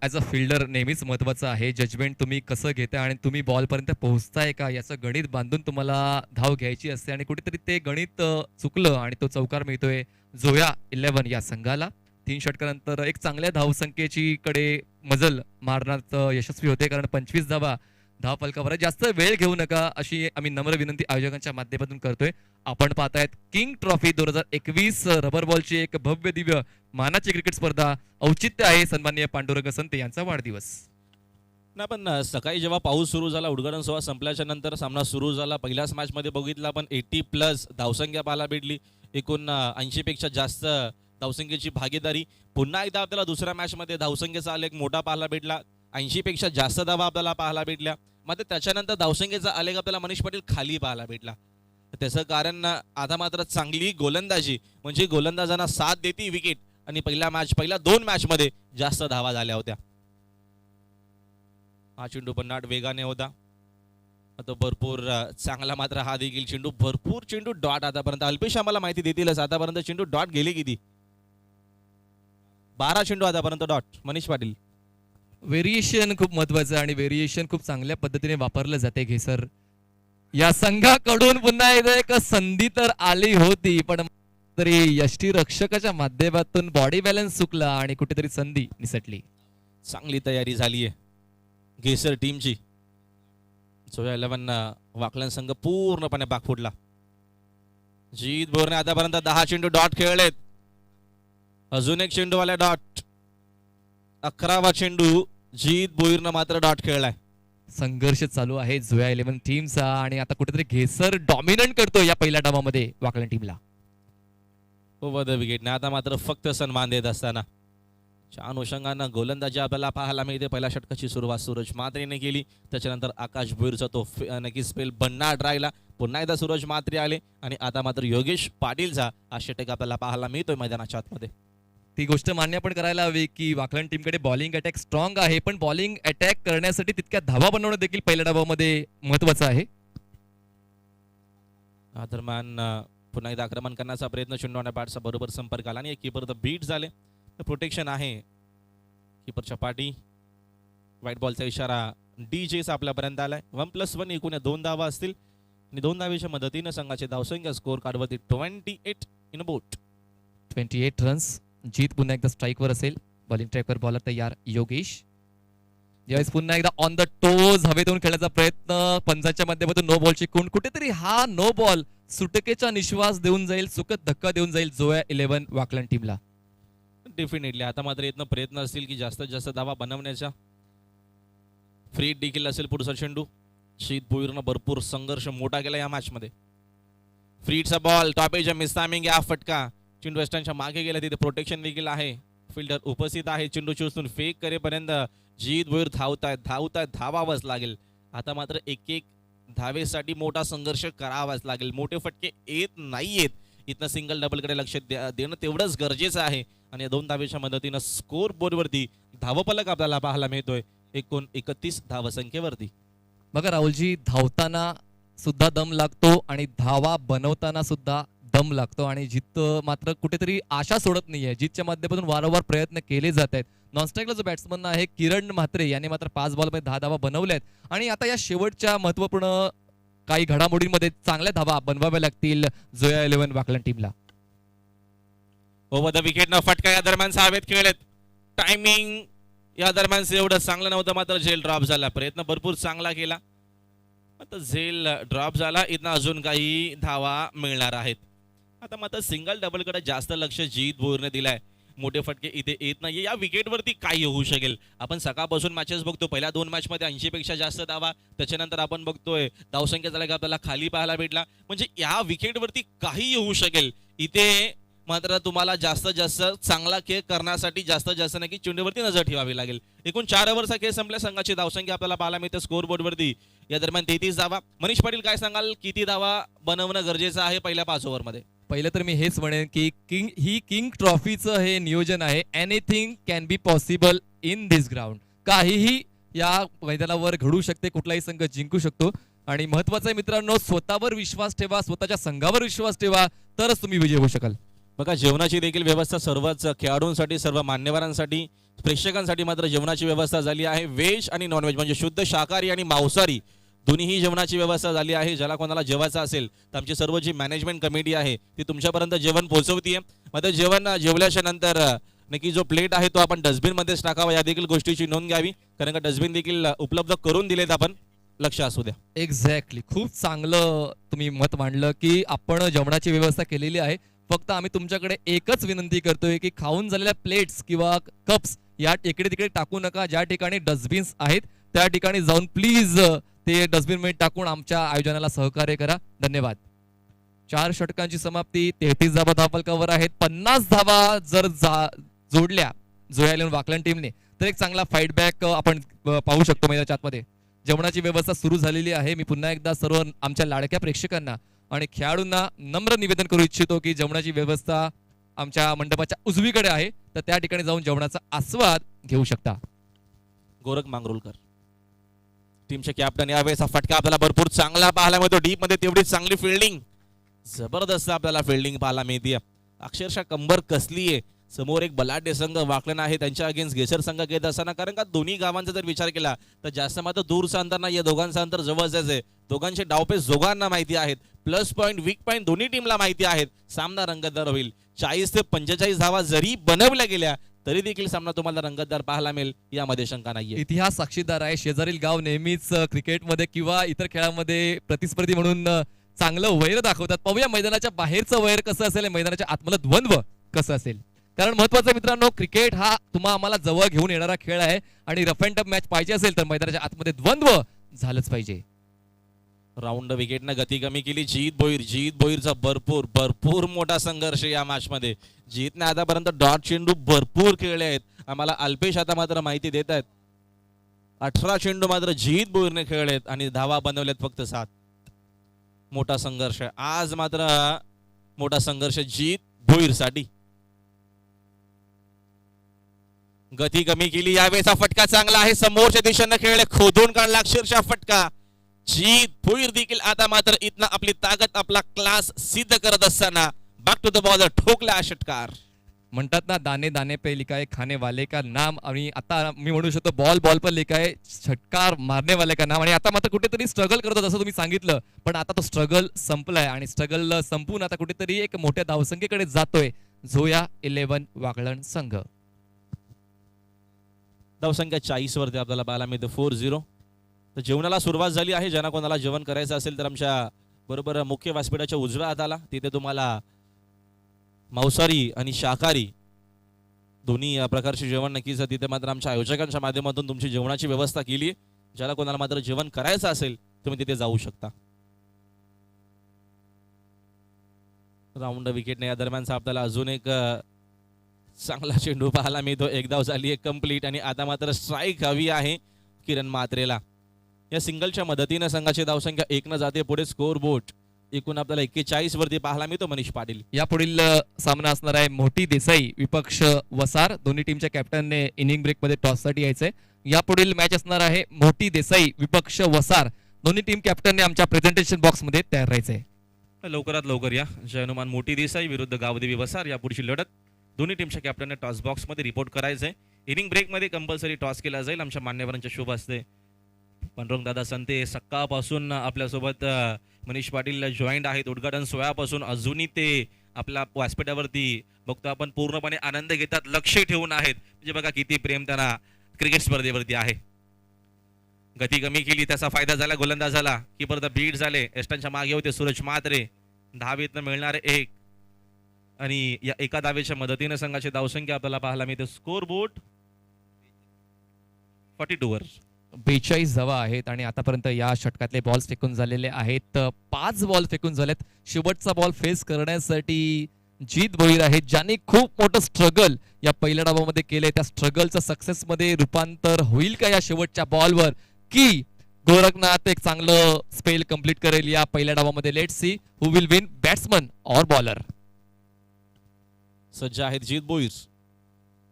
as a fielder नेहमीच महत्त्वाचं आहे. जजमेंट तुम्ही कसं घेताय आणि तुम्ही बॉलपर्यंत पोहोचताय का याचं गणित बांधून तुम्हाला धाव घ्यायची असते. आणि कुठेतरी ते गणित चुकलं आणि तो चौकार मिळतोय झोया 11 या संघाला. 3 षटकानंतर एक चांगल्या धावसंख्येची कडे मजल मारण्यात यशस्वी होते, कारण 25 धावा धाव फलकावर आहे. जास्त वेळ घेऊ नका अशी आम्ही नम्र विनंती आयोजकांच्या माध्यमातून करतोय. आपण पाहतायत किंग ट्रॉफी 2021 रबर बॉलची एक भव्य दिव्य मानाची क्रिकेट स्पर्धा. औचित्य आहे सन्माननीय पांडुरंग संते यांचा वाढदिवस. ना पण सकाळी जेव्हा पाऊस सुरू झाला, उद्घाटन सोहळा संपल्याच्या नंतर सामना सुरू झाला. पहिल्याच मॅचमध्ये बघितलं आपण 80+ धावसंख्या पाहायला भेटली. एकूण 80 पेक्षा जास्त धावसंख्येची भागीदारी. पुन्हा एकदा आपल्याला दुसऱ्या मॅचमध्ये धावसंख्येचा आलेख मोठा पाहायला भेटला. 80 पेक्षा जास्त धावा आपल्याला पाहायला भेटल्या. मात्र त्याच्यानंतर धावसंख्येचा आलेख आपल्याला मनीष पाटील खाली पाहायला भेटला. त्याचं कारण आता मात्र चांगली गोलंदाजी, म्हणजे गोलंदाजांना साथ देती विकेट. आणि पहिल्या 2 मॅचमध्ये जास्त धावा झाल्या होत्या. हा चेंडू पण नाट वेगाने होता. आता भरपूर चांगला मात्र हा देखील चेंडू, भरपूर चेंडू डॉट. आतापर्यंत अल्पेश आम्हाला माहिती देतीलच, आतापर्यंत चेंडू डॉट गेले किती? 12 चेंडू आतापर्यंत डॉट. मनीष पाटील, व्हेरिएशन खूप महत्वाचं आहे आणि व्हेरिएशन खूप चांगल्या पद्धतीने वापरलं जाते घेसर या संघाकडून. पुन्हा एकदा एक संधी तर आली होती, पण तरी यष्टीरक्षकाच्या माध्यमातून बॉडी बॅलन्स चुकला आणि कुठेतरी संधी निसटली. चांगली तयारी झाली आहे घेसर टीमची. 11 वाकलन संघ पूर्णपणे बाग फुटला. जीत बोरने आतापर्यंत 10 चेंडू डॉट खेळलेत. अजून एक चेंडू आला डॉट. 11वा चेंडू जीत बोईरनं मात्र डॉट खेळलाय. संघर्ष चालू आहे जोया 11 टीमचा आणि आता कुठेतरी घेसर डॉमिनंट करतो या पहिल्या डावामध्ये वाकलन टीमला. ओव्हर द विकेटने आता मात्र फक्त सन्मान देत असताना छान अनुषंगानं गोलंदाजी आपल्याला पाहायला मिळते. पहिल्या षटकाची सुरुवात सूरज म्हात्रेने केली. त्याच्यानंतर आकाश भोईरचा तो नक्कीच स्पेल भन्नाट राहिला. पुन्हा एकदा सूरज म्हात्रे आले आणि आता मात्र योगेश पाटीलचा हा षटक आपल्याला पाहायला मिळतोय मैदानाच्या आतमध्ये. ती गोष्ट मान्य पण करायला हवी की वाकलन टीमकडे बॉलिंग अटॅक स्ट्रॉंग आहे, पण बॉलिंग अटॅक करण्यासाठी तितक्या धावा बनवणं देखील पहिल्या डावामध्ये महत्वाचं आहे. दरम्यान पुन्हा एकदा आक्रमण करण्याचा प्रयत्न, चेंडू बॅटचा बरोबर संपर्क आला आणि कीपर तर बीट झाले. प्रोटेक्शन आहे कीपरच्या पाठी. व्हाईट बॉलचा इशारा डीजेचा आपल्यापर्यंत आलाय. 1+1 एकूण 2 धावा असतील आणि 2 धावेच्या मदतीनं संघाचे धावसंख्या स्कोर कार्डवरती 28 इन बोट. 28 रन्स. जीत पुन्हा एकदा स्ट्राईकवर असेल. बॉलिंग ट्रॅकवर बॉलर तयार योगेश. यावेळेस पुन्हा एकदा ऑन द टोज हवेतून खेळण्याचा प्रयत्न. पंचांच्या माध्यमातून नो बॉलची खूण. कुठेतरी हा नो बॉल सुटकेचा निश्वास देऊन जाईल, सुखद धक्का देऊन जाईल जोया 11 वाकलन टीमला. डेफिनेटली आता मात्र येतनं प्रयत्न असतील की जास्तीत जास्त धावा बनवण्याचा. फ्री देखील असेल पुढचा चेंडू. शीत भोईरनं भरपूर संघर्ष मोठा केला या मॅचमध्ये. फ्रीडचा बॉल टॉपेच्या मिस टायमिंग, या फटका. चेंडू वेस्टर्नच्या मागे गेला, तिथे प्रोटेक्शन देखील आहे. फिल्डर उपस्थित आहे. चेंडू चुसून फेक करेपर्यंत जीत भोईर धावतायत धावावंच लागेल. आता मात्र एक धावेसाठी मोठा संघर्ष करावाच लागेल. मोठे फटके येत नाहीयेत. इथनं सिंगल डबलकडे लक्ष देणं तेवढंच गरजेचं आहे. आणि या 2 धावेच्या मदतीनं स्कोर बोर्डवरती धावफलक आपल्याला पाहायला मिळतोय एकूण 31 धावसंख्येवरती. बघा राहुलजी, धावताना सुद्धा दम लागतो आणि धावा बनवताना सुद्धा दम लागतो आणि जित मात्र कुठेतरी आशा सोडत नाहीये. जितच्या माध्यमातून वारंवार प्रयत्न केले जात आहेत. नॉनस्ट्राईकला जो बॅट्समन आहे किरण म्हात्रे याने मात्र 5 बॉलमध्ये 10 धावा बनवल्यात आणि आता या शेवटच्या महत्वपूर्ण काही घडामोडींमध्ये चांगल्या धावा बनवाव्या लागतील जोया 11 वाकलन टीमला. ओव्हर द विकेटनं फटका या दरम्यान हवेत खेळलेत. टायमिंग या दरम्यान एवढं चांगलं नव्हतं, मात्र झेल ड्रॉप झाला. प्रयत्न भरपूर चांगला केला, आता झेल ड्रॉप झाला. इथनं अजून काही धावा मिळणार आहेत. आता मात्र सिंगल डबलकडे जास्त लक्ष जीत भोईरने दिलाय. मोठे फटके इथे येत नाहीये. या विकेटवरती काय होऊ शकेल? आपण सकाळपासून मॅचेस बघतो. पहिल्या 2 मॅचमध्ये 80 पेक्षा जास्त धावा. त्याच्यानंतर आपण बघतोय धावसंख्या झाला की आपल्याला खाली पाहायला भेटला. म्हणजे या विकेटवरती काही होऊ शकेल. इथे मात्र तुम्हाला जास्तीत जास्त चांगला खेळ करण्यासाठी जास्तीत जास्त नाही की चेंडूवरती नजर ठेवावी लागेल. एकूण 4 ओव्हरचा खेळ संपल्या. संघाची धावसंख्या आपल्याला पाहायला मिळते स्कोर बोर्डवरती. या दरम्यान 33 धावा. मनीष पाटील काय सांगाल, किती धावा बनवणं गरजेचं आहे पहिल्या 5 ओव्हरमध्ये? पहिलं तर मी हेच म्हणेन की किंग ट्रॉफीचं हे नियोजन आहे. Anything can be possible in this ground. काहीही या मैदानावर घडू शकते. कुठलाही संघ जिंकू शकतो आणि महत्वाचं आहे मित्रांनो, स्वतःवर विश्वास ठेवा, स्वतःच्या संघावर विश्वास ठेवा, तरच तुम्ही विजयी होऊ शकाल. बघा, जेवणाची देखील व्यवस्था सर्वच खेळाडूंसाठी, सर्व मान्यवरांसाठी, प्रेक्षकांसाठी मात्र जेवणाची व्यवस्था झाली आहे. व्हेज आणि नॉनव्हेज म्हणजे शुद्ध शाकाहारी आणि मांसाहारी दोन्हीही जेवणाची व्यवस्था झाली आहे. ज्याला कोणाला जेवायचं असेल तर आमची सर्व जी मॅनेजमेंट कमिटी आहे ती तुमच्यापर्यंत जेवण पोहोचवतीये. मात्र जेवण जेवल्याच्या नंतर नक्की जो प्लेट आहे तो आपण डस्टबिनमध्येच टाकावा, या देखील गोष्टीची नोंद घ्यावी, कारण का डस्टबिन देखील उपलब्ध करून दिलेत आपण. लक्ष असू द्या. एक्झॅक्टली, खूप चांगलं तुम्ही मत मांडलं की आपण जेवणाची व्यवस्था केलेली आहे. फक्त आम्ही तुमच्याकडे एकच विनंती करतोय की खाऊन झालेल्या प्लेट्स किंवा कप्स या इकडे तिकडे टाकू नका. ज्या ठिकाणी डस्टबिन्स आहेत त्या ठिकाणी जाऊन प्लीज ते डस्टबिन मध्ये टाकून आमच्या आयोजनाला सहकार्य करा. धन्यवाद. 4 षटकांची समाप्ती, 33 धावा धावफलकावर आहेत. 50 धावा जर जोडल्या जोया वाकलन टीमने तर एक चांगला फाईटबॅक आपण पाहू शकतो मैदानाच्या आतमध्ये. जेवणाची व्यवस्था सुरू झालेली आहे. मी पुन्हा एकदा सर्व आमच्या लाडक्या प्रेक्षकांना आणि खेळाडूंना नम्र निवेदन करू इच्छितो की जेवणाची व्यवस्था आमच्या मंडपाच्या उजवीकडे आहे, तर त्या ठिकाणी जाऊन जेवणाचा आस्वाद घेऊ शकता. गोरख मांगरुळकर टीमचे कॅप्टन, यावेळेस हा फटका आपल्याला भरपूर चांगला पाहायला मिळतो. डीप मध्ये तेवढी चांगली फिल्डिंग, जबरदस्त आपल्याला फिल्डिंग पाहायला मिळते. अक्षरशः कंबर कसली आहे. समोर एक बलाढ्य संघ वाकलन आहे, त्यांच्या अगेन्स्ट गेसर संघ घेत असताना, कारण का दोन्ही गावांचा जर विचार केला तर जास्त मात्र दूरचं अंतर नाही, या दोघांचं अंतर जवळच आहे. दोघांचे डावपेच दोघांना माहिती आहेत. प्लस पॉईंट वीक पॉईंट दोन्ही टीमला माहिती आहेत. सामना रंगतदार होईल. 40 ते 45 धावा जरी बनवल्या गेल्या तरी देखील सामना तुम्हाला रंगतदार पाहायला मिळेल, यामध्ये शंका नाहीये. इतिहास साक्षीदार आहे. शेजारील गाव नेहमीच क्रिकेटमध्ये किंवा इतर खेळामध्ये प्रतिस्पर्धी म्हणून चांगलं वैर दाखवतात. पाहूया मैदानाच्या बाहेरचं वैर कसं असेल, मैदानाच्या आतमधलं द्वंद्व कसं असेल. कारण महत्वाचं मित्रांनो, क्रिकेट हा आम्हाला जवळ घेऊन येणारा खेळ आहे आणि रफ अँड टफ मॅच पाहिजे असेल तर मैदानाच्या आतमध्ये द्वंद्व झालंच पाहिजे. राऊंड विकेटनं गती कमी केली. जीत भोईरचा भरपूर मोठा संघर्ष या मॅच मध्ये. जीतने आतापर्यंत डॉट चेंडू भरपूर खेळले आहेत. आम्हाला अल्पेश आता मात्र माहिती देत आहेत 18 चेंडू मात्र जीत भोईरने खेळलेत आणि धावा बनवल्यात फक्त 7. मोठा संघर्ष आज मात्र, मोठा संघर्ष जीत भोईरसाठी. गती कमी केली. यावेळेचा फटका चांगला आहे. समोरच्या दिशेनं खेळले, खोदून काढला अक्षरशः फटका. जीत भोईर देखील आता मात्र इथनं आपली ताकद, आपला क्लास सिद्ध करत असताना बॅक टू द बॉल ठोकला षटकार. म्हणतात ना, दाने दाने पे लिखा है खाने वाले का नाम. आणि आता मी म्हणू शकतो बॉल पर लिखा है षटकार मारने वाले का नाम. आणि आता मात्र कुठेतरी स्ट्रगल करतो जसं तुम्ही सांगितलं, पण आता तो स्ट्रगल संपलाय आणि स्ट्रगल संपून आता कुठेतरी एक मोठ्या धावसंख्येकडे जातोय झोया 11 वाकलन संघ. धावसंख्या 40 वरती आपल्याला पाहायला मिळते 4-0. तर जेवणाला सुरुवात झाली आहे. ज्यांना कोणाला जेवण करायचं असेल तर आमच्या बरोबर मुख्य व्यासपीठाच्या उजव्या हाताला तिथे तुम्हाला मांसाहारी आणि शाकाहारी दोन्ही प्रकारचे जेवण नक्कीच. तिथे मात्र आमच्या आयोजकांच्या माध्यमातून तुमची जेवणाची व्यवस्था केली आहे. ज्याला कोणाला मात्र जेवण करायचं असेल तुम्ही तिथे जाऊ शकता. राऊंड विकेटने या दरम्यानचा आपल्याला अजून एक चांगला चेंडू पाहायला मिळतो. एक धाव झाली आहे कंप्लीट आणि आता मात्र स्ट्राईक हवी आहे किरण म्हात्रेला. या सिंगलच्या मदतीने संघाची धावसंख्या 1 जाते पुढे. स्कोर बोर्ड एकूण आपल्याला 41 वरती पाहायला मिळतो. मनीष पाटील. या पुढील सामना असणार आहे मोठी देसाई विपक्ष वसार. दोन्ही टीमच्या कॅप्टनने इनिंग ब्रेक मध्ये टॉस साठी यायचंय. या पुढील मॅच असणार आहे मोठी देसाई विपक्ष वसार. दोन्ही टीम कॅप्टनने आमच्या प्रेझेंटेशन बॉक्स मध्ये तयार राहायचंय. लवकरात लवकर या. जय हनुमान मोठी देसाई विरुद्ध गावदेवी वसार या पुढची लढत. दोन्ही टीमच्या कॅप्टनने टॉस बॉक्स मध्ये रिपोर्ट करायचंय. इनिंग ब्रेक मध्ये कंपल्सरी टॉस केला जाईल. आमच्या मान्यवरांच्या शुभ असते. पांडुरंग दादा संते सकाळपासून आपल्यासोबत मनीष पाटील जॉईंट आहेत. उद्घाटन सोहळ्यापासून अजूनही ते आपल्या व्यासपीठावरती बघतो आपण पूर्णपणे आनंद घेतात, लक्ष ठेवून आहेत. म्हणजे बघा किती प्रेम त्यांना क्रिकेट स्पर्धेवरती आहे. गती कमी केली, त्याचा फायदा झाला गोलंदाजाला. कीपर द बीट झाले. एस्टनच्या मागे होते सूरज म्हात्रे. धावेतनं मिळणारे 1 आणि या एका धावेच्या मदतीने संघाची धावसंख्या आपल्याला पाहायला मिळते. स्कोर बोर्ड 42 वर 42 धावा आहेत आणि आतापर्यंत या षटकातले बॉल्स फेकून झालेले आहेत. 5 बॉल फेकून झालेत. शेवटचा बॉल फेस करण्यासाठी जीत भोईर आहेत, ज्यांनी खूप मोठं स्ट्रगल या पहिल्या डावामध्ये केलंय. त्या स्ट्रगलचं सक्सेस मध्ये रूपांतर होईल का या शेवटच्या बॉलवर, की गोरखनाथ एक चांगलं स्पेल कंप्लीट करेल या पहिल्या डावामध्ये. Let's see who will win, batsman और बॉलर. सज्ज आहेत जीत भोईर.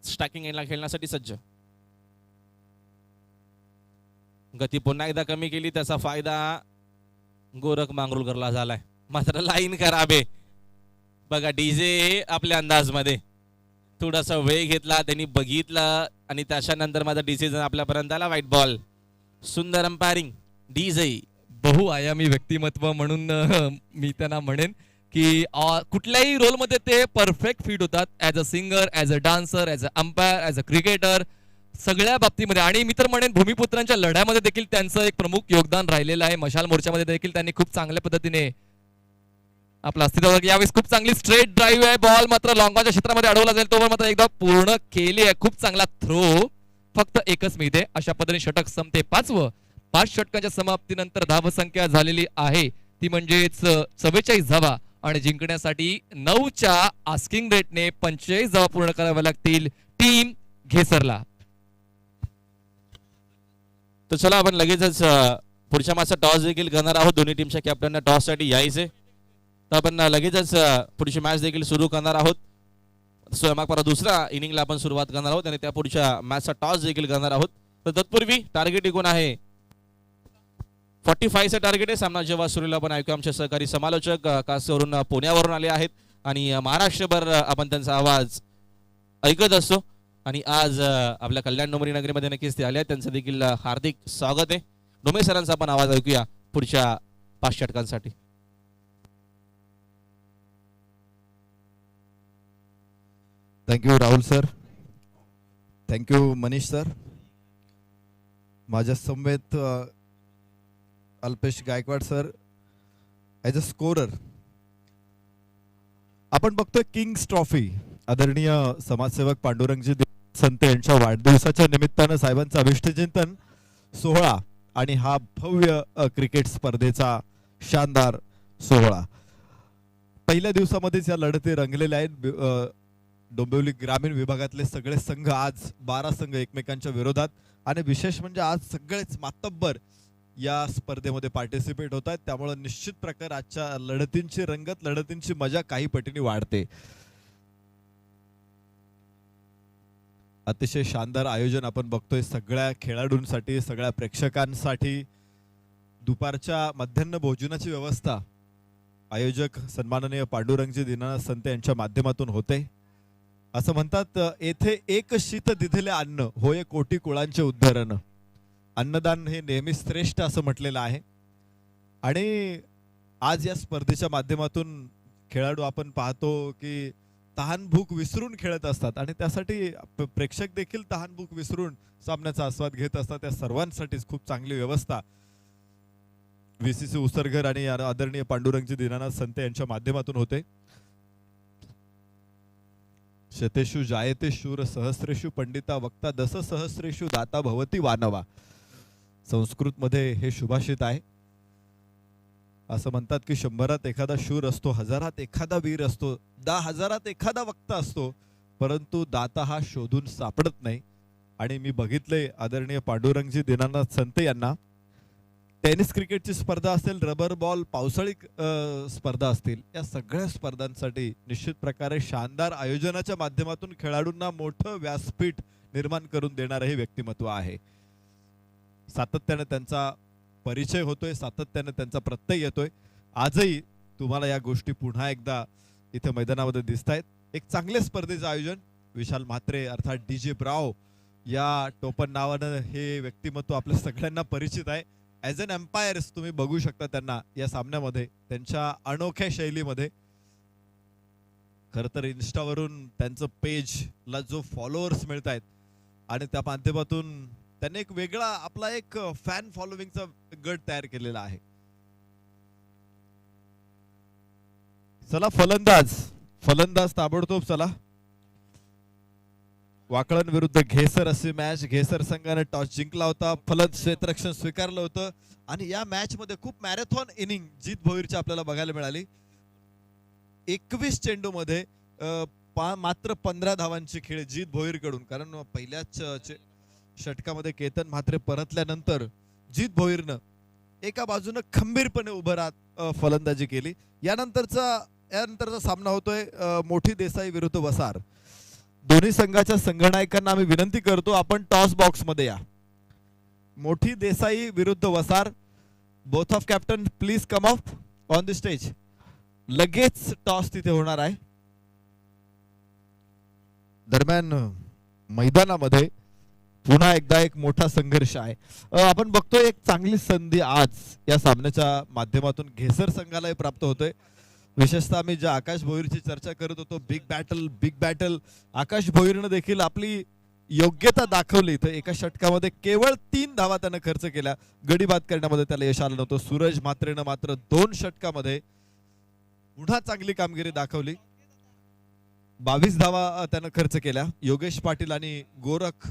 स्टॅकिंग एंडला खेळण्यासाठी सज्ज. गती पुन्हा एकदा कमी केली, त्याचा फायदा गोरख मांगरुळकरला झालाय. मात्र लाईन खराब आहे. बघा डीजे आपल्या अंदाजमध्ये थोडासा वेळ घेतला, त्यांनी बघितलं आणि त्याच्यानंतर माझा डिसिजन आपल्यापर्यंत आला. White ball. सुंदर अंपायरिंग डीजे. बहुआयामी व्यक्तिमत्व म्हणून मी त्यांना म्हणेन की कुठल्याही रोलमध्ये ते परफेक्ट फिट होतात. As a singer, as a dancer, as a umpire, as a cricketer. सगळ्या बाबतीमध्ये. आणि मी तर म्हणेन भूमिपुत्रांच्या लढ्यामध्ये देखील त्यांचं एक प्रमुख योगदान राहिलेलं आहे. मशाल मोर्चामध्ये देखील त्यांनी खूप चांगल्या पद्धतीने आपलं अस्तित्व. यावेळेस खूप चांगली स्ट्रेट ड्राईव्ह आहे. बॉल मात्र लॉंगॉनच्या क्षेत्रामध्ये अडवला जाईल तोवर मात्र एकदा पूर्ण केली आहे. खूप चांगला थ्रो, फक्त एकच मिळते. अशा पद्धतीने षटक संपते 5वं. 5 षटकांच्या समाप्तीनंतर धावसंख्या झालेली आहे ती म्हणजेच 44 धावा आणि जिंकण्यासाठी 9च्या आस्किंग रेटने 45 धावा पूर्ण कराव्या लागतील टीम घेसरला. तर चला आपण लगेचच पुढच्या मॅचचा टॉस देखील करणार आहोत. दोन्ही टीमच्या कॅप्टनना टॉससाठी यायचे, तर आपण लगेचच पुढची मॅच देखील सुरू करणार आहोत. स्वयंपाक दुसऱ्या इनिंगला आपण सुरुवात करणार आहोत आणि त्या पुढच्या मॅचचा टॉस देखील करणार आहोत. तर तत्पूर्वी टार्गेट एकूण आहे 45चं टार्गेट आहे. सामना जेव्हा सुरूला आपण ऐकू आमचे सहकारी समालोचक खास करून पुण्यावरून आले आहेत आणि महाराष्ट्रभर आपण त्यांचा आवाज ऐकत असतो. आणि आज आपल्या कल्याण डोंबिवली नगरीमध्ये नक्कीच ते आले आहेत. त्यांचं देखील हार्दिक स्वागत आहे. डोंबे सरांचा आपण आवाज ऐकूया पुढच्या 5 षटकांसाठी. Thank you Rahul sir, thank you Manish sir. माझ्या समवेत Alpesh Gaikwad sir as a scorer. आपण बघतोय किंग्स ट्रॉफी. आदरणीय समाजसेवक पांडुरंगजी संते यांच्या वाढदिवसाच्या निमित्तानं साहेबांचा अभिष्टचिंतन सोहळा आणि हा भव्य क्रिकेट स्पर्धेचा शानदार सोहळा. पहिल्या दिवसामध्येच या लढती रंगलेल्या आहेत. डोंबिवली ग्रामीण विभागातले सगळे संघ, आज 12 संघ एकमेकांच्या विरोधात, आणि विशेष म्हणजे आज सगळेच मातब्बर या स्पर्धेमध्ये पार्टिसिपेट होत आहेत. त्यामुळे निश्चित प्रकारे आजच्या लढतींची रंगत, लढतींची मजा काही पटीने वाढते. अतिशय शानदार आयोजन आपण बघतोय सगळ्या खेळाडूंसाठी, सगळ्या प्रेक्षकांसाठी. दुपारच्या मध्यान्ह भोजनाची व्यवस्था आयोजक सन्माननीय पांडुरंगजी दीनानाथ संत यांच्या माध्यमातून होते. असं म्हणतात, येथे एक शीत दिधेले अन्न होय कोटी कुळांचे उद्धरण. अन्नदान हे नेहमी श्रेष्ठ असं म्हटलेलं आहे. आणि आज या स्पर्धेच्या माध्यमातून खेळाडू आपण पाहतो की तहान भूक विसरून खेळत असतात आणि त्यासाठी प्रेक्षक देखील तहान भूक विसरून सामन्याचा आस्वाद घेत असतात. त्या सर्वांसाठीच खूप चांगली व्यवस्था VCC उसरघर आणि आदरणीय पांडुरंगजी दीनानाथ संत यांच्या माध्यमातून होते. शतेषु जायते शूर सहस्रेषु पंडिता वक्ता दस सहस्रेषु दाता भवती वानवा. संस्कृत मध्ये हे सुभाषित आहे. असं म्हणतात की 100त एखादा शूर असतो, 1000त एखादा वीर असतो, 10,000त एखादा वक्ता असतो, परंतु दाता हा शोधून सापडत नाही. आणि मी बघितले आदरणीय पांडुरंगजी दीनानाथ संत यांना, टेनिस क्रिकेटची स्पर्धा असेल, रबर बॉल, पावसाळी स्पर्धा असतील, या सगळ्या स्पर्धांसाठी निश्चित प्रकारे शानदार आयोजनाच्या माध्यमातून खेळाडूंना मोठं व्यासपीठ निर्माण करून देणारं हे व्यक्तिमत्व आहे. सातत्याने त्यांचा परिचय होतोय, सातत्याने त्यांचा प्रत्यय येतोय. आजही तुम्हाला या गोष्टी पुन्हा एकदा इथे मैदानामध्ये दिसत आहेत. एक चांगल्या स्पर्धेचं आयोजन. विशाल म्हात्रे अर्थात DJ ब्राव या टोपण नावानं हे व्यक्तिमत्व आपल्या सगळ्यांना परिचित आहे. ॲज अन एम्पायर्स तुम्ही बघू शकता त्यांना या सामन्यामध्ये, त्यांच्या अनोख्या शैलीमध्ये. खरं तर इन्स्टावरून त्यांचं पेजला जो फॉलोअर्स मिळत आहेत आणि त्या माध्यमातून त्यांनी एक वेगळा आपला एक फॅन फॉलोविंगचा गट तयार केलेला आहे. चला फलंदाज ताबडतोब चला. वाकळण विरुद्ध घेसर अशी मॅच. घेसर संघाने टॉस जिंकला होता, फलंद क्षेत्ररक्षण स्वीकारलं होतं आणि या मॅच मध्ये खूप मॅरेथॉन इनिंग जीत भोईरची आपल्याला बघायला मिळाली. 21 चेंडू मध्ये मात्र 15 धावांची खेळ जीत भोईर कडून. कारण पहिल्याच षटकामध्ये केतन म्हात्रे परतल्यानंतर जीत भोईरनं एका बाजूनं खंबीरपणे उभं राहत फलंदाजी केली. यानंतरचा सामना होतोय मोठी देसाई विरुद्ध वसार. दोन्ही संघाच्या संघनायकांना आम्ही विनंती करतो, आपण टॉस बॉक्स मध्ये या. मोठी देसाई विरुद्ध वसार. Both of captain please come of on the stage. लगेच टॉस तिथे होणार आहे. दरम्यान मैदानामध्ये पुन्हा एकदा एक मोठा संघर्ष आहे. आपण बघतोय एक चांगली संधी आज या सामन्याच्या माध्यमातून घेसर संघाला प्राप्त होतोय. विशेषतः आम्ही ज्या आकाश भोईरची चर्चा करत होतो, बिग बॅटल. आकाश भोईरनं देखील आपली योग्यता दाखवली तर एका षटकामध्ये केवळ 3 धावा त्यानं खर्च केल्या. गडी बाद करण्यामध्ये त्याला यश आलं नव्हतं. सूरज म्हात्रेनं मात्र 2 षटकामध्ये पुन्हा चांगली कामगिरी दाखवली. 22 धावा त्यानं खर्च केल्या. योगेश पाटील आणि गोरख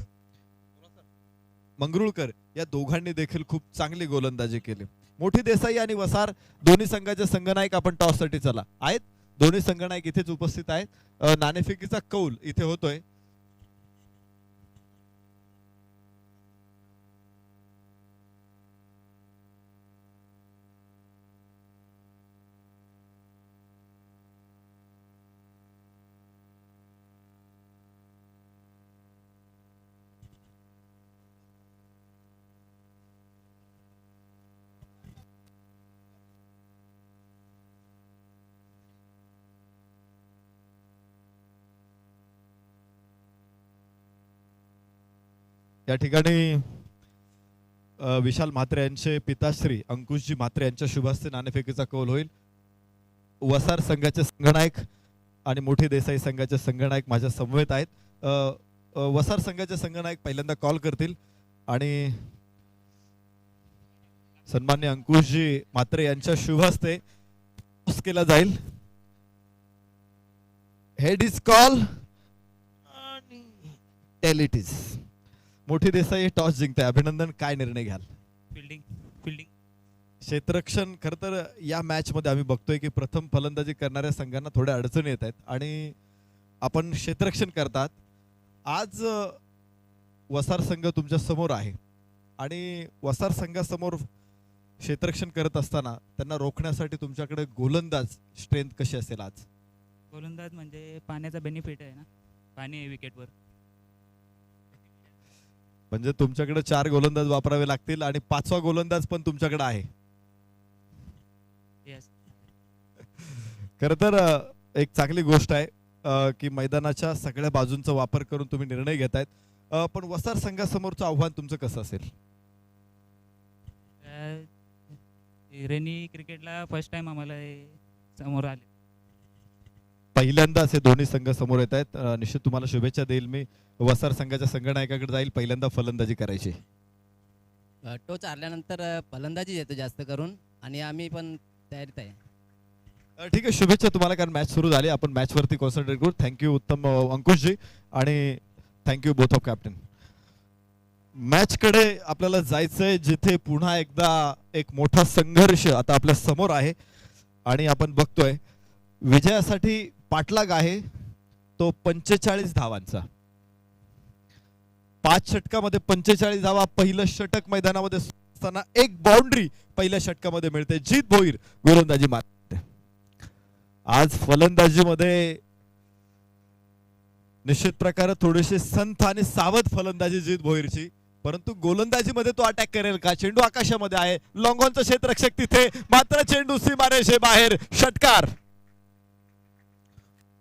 मंगरुळकर या दोघांनी देखील खूप चांगली गोलंदाजी केली. मोठी देसाई आणि वसार दोन्ही संघाचे संघनायक आपण टॉस साठी चला आहेत. दोन्ही संघनायक इथेच उपस्थित आहेत. नाणेफेकीचा कौल इथे होतोय. या ठिकाणी विशाल म्हात्रे यांचे पिताश्री अंकुशजी म्हात्रे यांच्या शुभहस्ते नाणेफेकीचा कौल होईल. वसार संघाचे संघनायक आणि मोठी देसाई संघाचे संघनायक माझ्या समवेत आहेत. वसार संघाचे संघनायक पहिल्यांदा कॉल करतील आणि सन्मान्य अंकुशजी म्हात्रे यांच्या शुभहस्ते टॉस केला जाईल. Head is call tail it is. मोठी देसाई टॉस जिंकते. अभिनंदन. काय निर्णय घ्याल? फिल्डिंग क्षेत्ररक्षण. खरं तर या मॅच मध्ये आम्ही बघतोय की प्रथम फलंदाजी करणाऱ्या संघांना थोड्या अडचणी येत आहेत आणि आपण क्षेत्ररक्षण करतात. आज वसार संघ तुमच्या समोर आहे आणि वसार संघासमोर क्षेत्ररक्षण करत असताना त्यांना रोखण्यासाठी तुमच्याकडे गोलंदाज स्ट्रेंथ कशी असेल आज? गोलंदाज म्हणजे पाण्याचा बेनिफिट आहे ना, पाणी आहे विकेटवर. म्हणजे तुमच्याकडे 4 गोलंदाज वापरावे लागतील आणि 5वा गोलंदाज पण तुमच्याकडे आहे. येस. खरं तर एक चांगली गोष्ट आहे की मैदानाच्या सगळ्या बाजूंचा वापर करून तुम्ही निर्णय घेतायत. पण वसार संघासमोरचं आव्हान तुमचं कसं असेल? रेनी क्रिकेटला फर्स्ट टाइम आम्हाला हे समोर आले. पहिल्यांदाच हे दोन्ही संघ समोर येत आहेत. निश्चित तुम्हाला शुभेच्छा देईल मी. वसार संघाच्या संघनायकाकडे जाईल. पहिल्यांदा फलंदाजी करायची. टोच हारल्यानंतर फलंदाजी येतो जास्त करून आणि आम्ही पण तयारीत आहे. ठीक आहे, शुभेच्छा तुम्हाला कारण मॅच सुरू झाली. आपण मॅच वरती कॉन्सन्ट्रेट करू. थँक्यू उत्तम अंकुशजी आणि thank you both of captain. Match कडे आपल्याला जायचंय जिथे पुन्हा एकदा एक मोठा संघर्ष आता आपल्या समोर आहे आणि आपण बघतोय विजयासाठी पाठलाग आहे तो 45 धावांचा. 5 षटकामध्ये 45 धावा. पहिलं षटक मैदानामध्ये असताना एक बाउंड्री पहिल्या षटकामध्ये मिळते. जीत भोईर गोलंदाजी मारते. आज फलंदाजीमध्ये निश्चित प्रकारे थोडीशी संथ आणि सावध फलंदाजी जीत भोईरची, परंतु गोलंदाजीमध्ये तो अटॅक करेल का? चेंडू आकाशामध्ये आहे. लॉंगॉनचा क्षेत्ररक्षक तिथे, मात्र चेंडू सीमारेषे बाहेर. षटकार.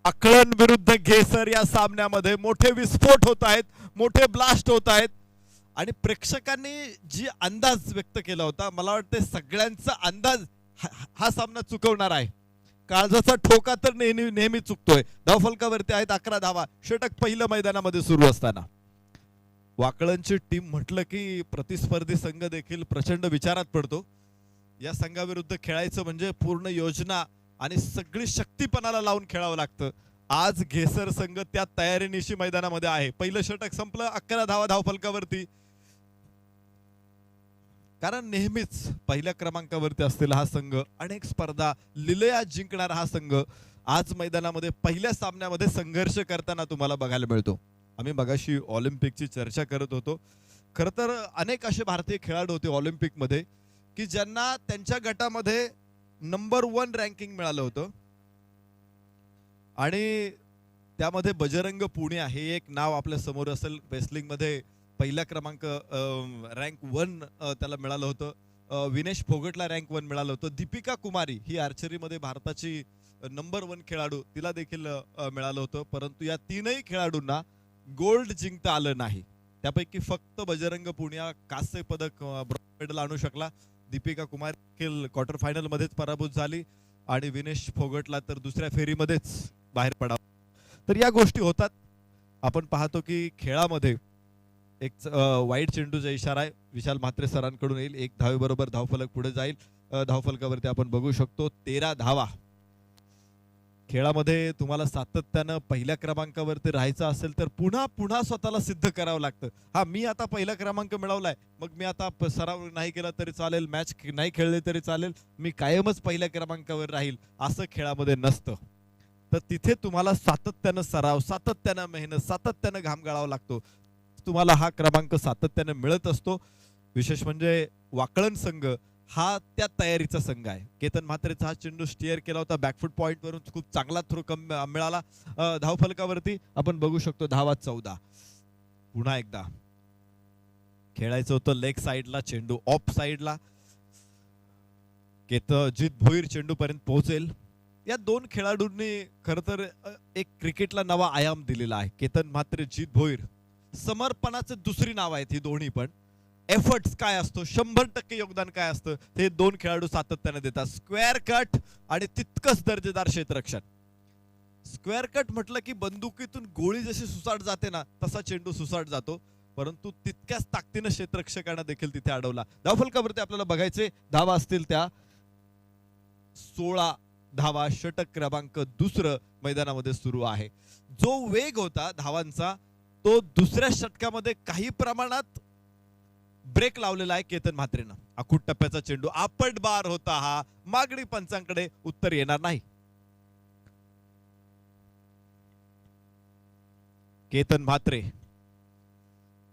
अकळण विरुद्ध घेसर या सामन्यामध्ये मोठे विस्फोट होत आहेत, मोठे ब्लास्ट होत आहेत आणि प्रेक्षकांनी जी अंदाज व्यक्त केला होता, मला वाटते सगळ्यांचा अंदाज हा सामना चुकवणार आहे. काळजाचा ठोका तर नेहमी चुकतोय. धावफलकावरती आहेत 11 धावा. षटक पहिलं मैदानामध्ये सुरू असताना वाकळणची टीम म्हटलं की प्रतिस्पर्धी संघ देखील प्रचंड विचारात पडतो. या संघाविरुद्ध खेळायचं म्हणजे पूर्ण योजना आणि सगळी शक्तीपणाला लावून खेळावं लागतं. आज घेसर संघ त्या तयारीनिशी मैदानामध्ये आहे. पहिलं षटक संपलं. 11 धावा धावफलकावरती. कारण नेहमीच पहिल्या क्रमांकावरती असलेला हा संघ, अनेक स्पर्धा लिलया जिंकणारा हा संघ आज मैदानामध्ये पहिल्या सामन्यामध्ये संघर्ष करताना तुम्हाला बघायला मिळतो. आम्ही मगाशी ऑलिम्पिकची चर्चा करत होतो. खरं तर अनेक असे भारतीय खेळाडू होते ऑलिम्पिकमध्ये की ज्यांना त्यांच्या गटामध्ये नंबर 1 रँकिंग मिळालं होतं आणि त्यामध्ये बजरंग पुनिया हे एक नाव आपल्या समोर असेल. रेसलिंग मध्ये पहिला क्रमांक रँक 1 त्याला मिळालं होतं. विनेश फोगटला रँक 1 मिळालं होतं. दीपिका कुमारी ही आर्चरीमध्ये भारताची नंबर 1 खेळाडू, तिला देखील मिळालं होतं. परंतु या तीनही खेळाडूंना गोल्ड जिंकता आलं नाही. त्यापैकी फक्त बजरंग पुनिया कांस्य पदक ब्रॉन्झ मेडल आणू शकला. दीपिका कुमार देखील क्वार्टर फायनल मध्येच पराभूत झाली आणि विनेश फोगटला तर दुसऱ्या फेरीमध्येच बाहेर पडावं. तर या गोष्टी होतात. आपण पाहतो की खेळामध्ये एक वाईट चेंडूचा इशारा आहे, विशाल म्हात्रे सरांकडून येईल. 1 धावेबरोबर धावफलक पुढे जाईल. धावफलकावरती आपण बघू शकतो 13 धावा. खेळामध्ये तुम्हाला सातत्यानं पहिल्या क्रमांकावरती राहायचं असेल तर पुन्हा पुन्हा स्वतःला सिद्ध करावं लागतं. हा, मी आता पहिला क्रमांक मिळवलाय, मग मी आता सराव नाही केला तरी चालेल, मॅच नाही खेळले तरी चालेल, मी कायमच पहिल्या क्रमांकावर राहील असं खेळामध्ये नसतं. तर तिथे तुम्हाला सातत्यानं सराव, सातत्यानं मेहनत, सातत्यानं घाम गाळावा लागतो. तुम्हाला हा क्रमांक सातत्यानं मिळत असतो. विशेष म्हणजे वाकळण संघ हा त्या तयारीचा संघ आहे. केतन म्हात्रेचा हा चेंडू स्टिअर केला होता बॅकफुट पॉइंट वरून, खूप चांगला थ्रो मिळाला. धावफलकावरती आपण बघू शकतो धावा 14. पुन्हा एकदा खेळायचं होतं लेग साइडला, चेंडू ऑफ साइडला. जित भोईर चेंडू पर्यंत पोहोचेल. या दोन खेळाडूंनी खर तर एक क्रिकेटला नवा आयाम दिलेला आहे. केतन म्हात्रे, जित भोईर, समर्पणाचे दुसरी नाव आहेत ही दोन्ही पण. एफर्ट्स काय असतो, 100% योगदान काय असतं, हे दोन खेळाडू सातत्याने देतात. स्क्वेअर कट आणि तितकंच दर्जेदार क्षेत्ररक्षण. स्क्वेअर कट म्हटलं की बंदुकीतून गोळी जशी सुसाट जाते ना, तसा चेंडू सुसाट जातो, परंतु तितक्याच ताकदीनं क्षेत्ररक्षकांना देखील तिथे अडवला. धावफलकावरती आपल्याला बघायचे धावा असतील त्या 16 धावा. षटक क्रमांक दुसरं मैदानामध्ये सुरू आहे. जो वेग होता धावांचा तो दुसऱ्या षटकामध्ये काही प्रमाणात ब्रेक लावलेला आहे केतन म्हात्रेनं. अखूट टप्प्याचा चेंडू आपट बार होता हा. मागणी पंचांकडे उत्तर येणार नाही. केतन म्हात्रे,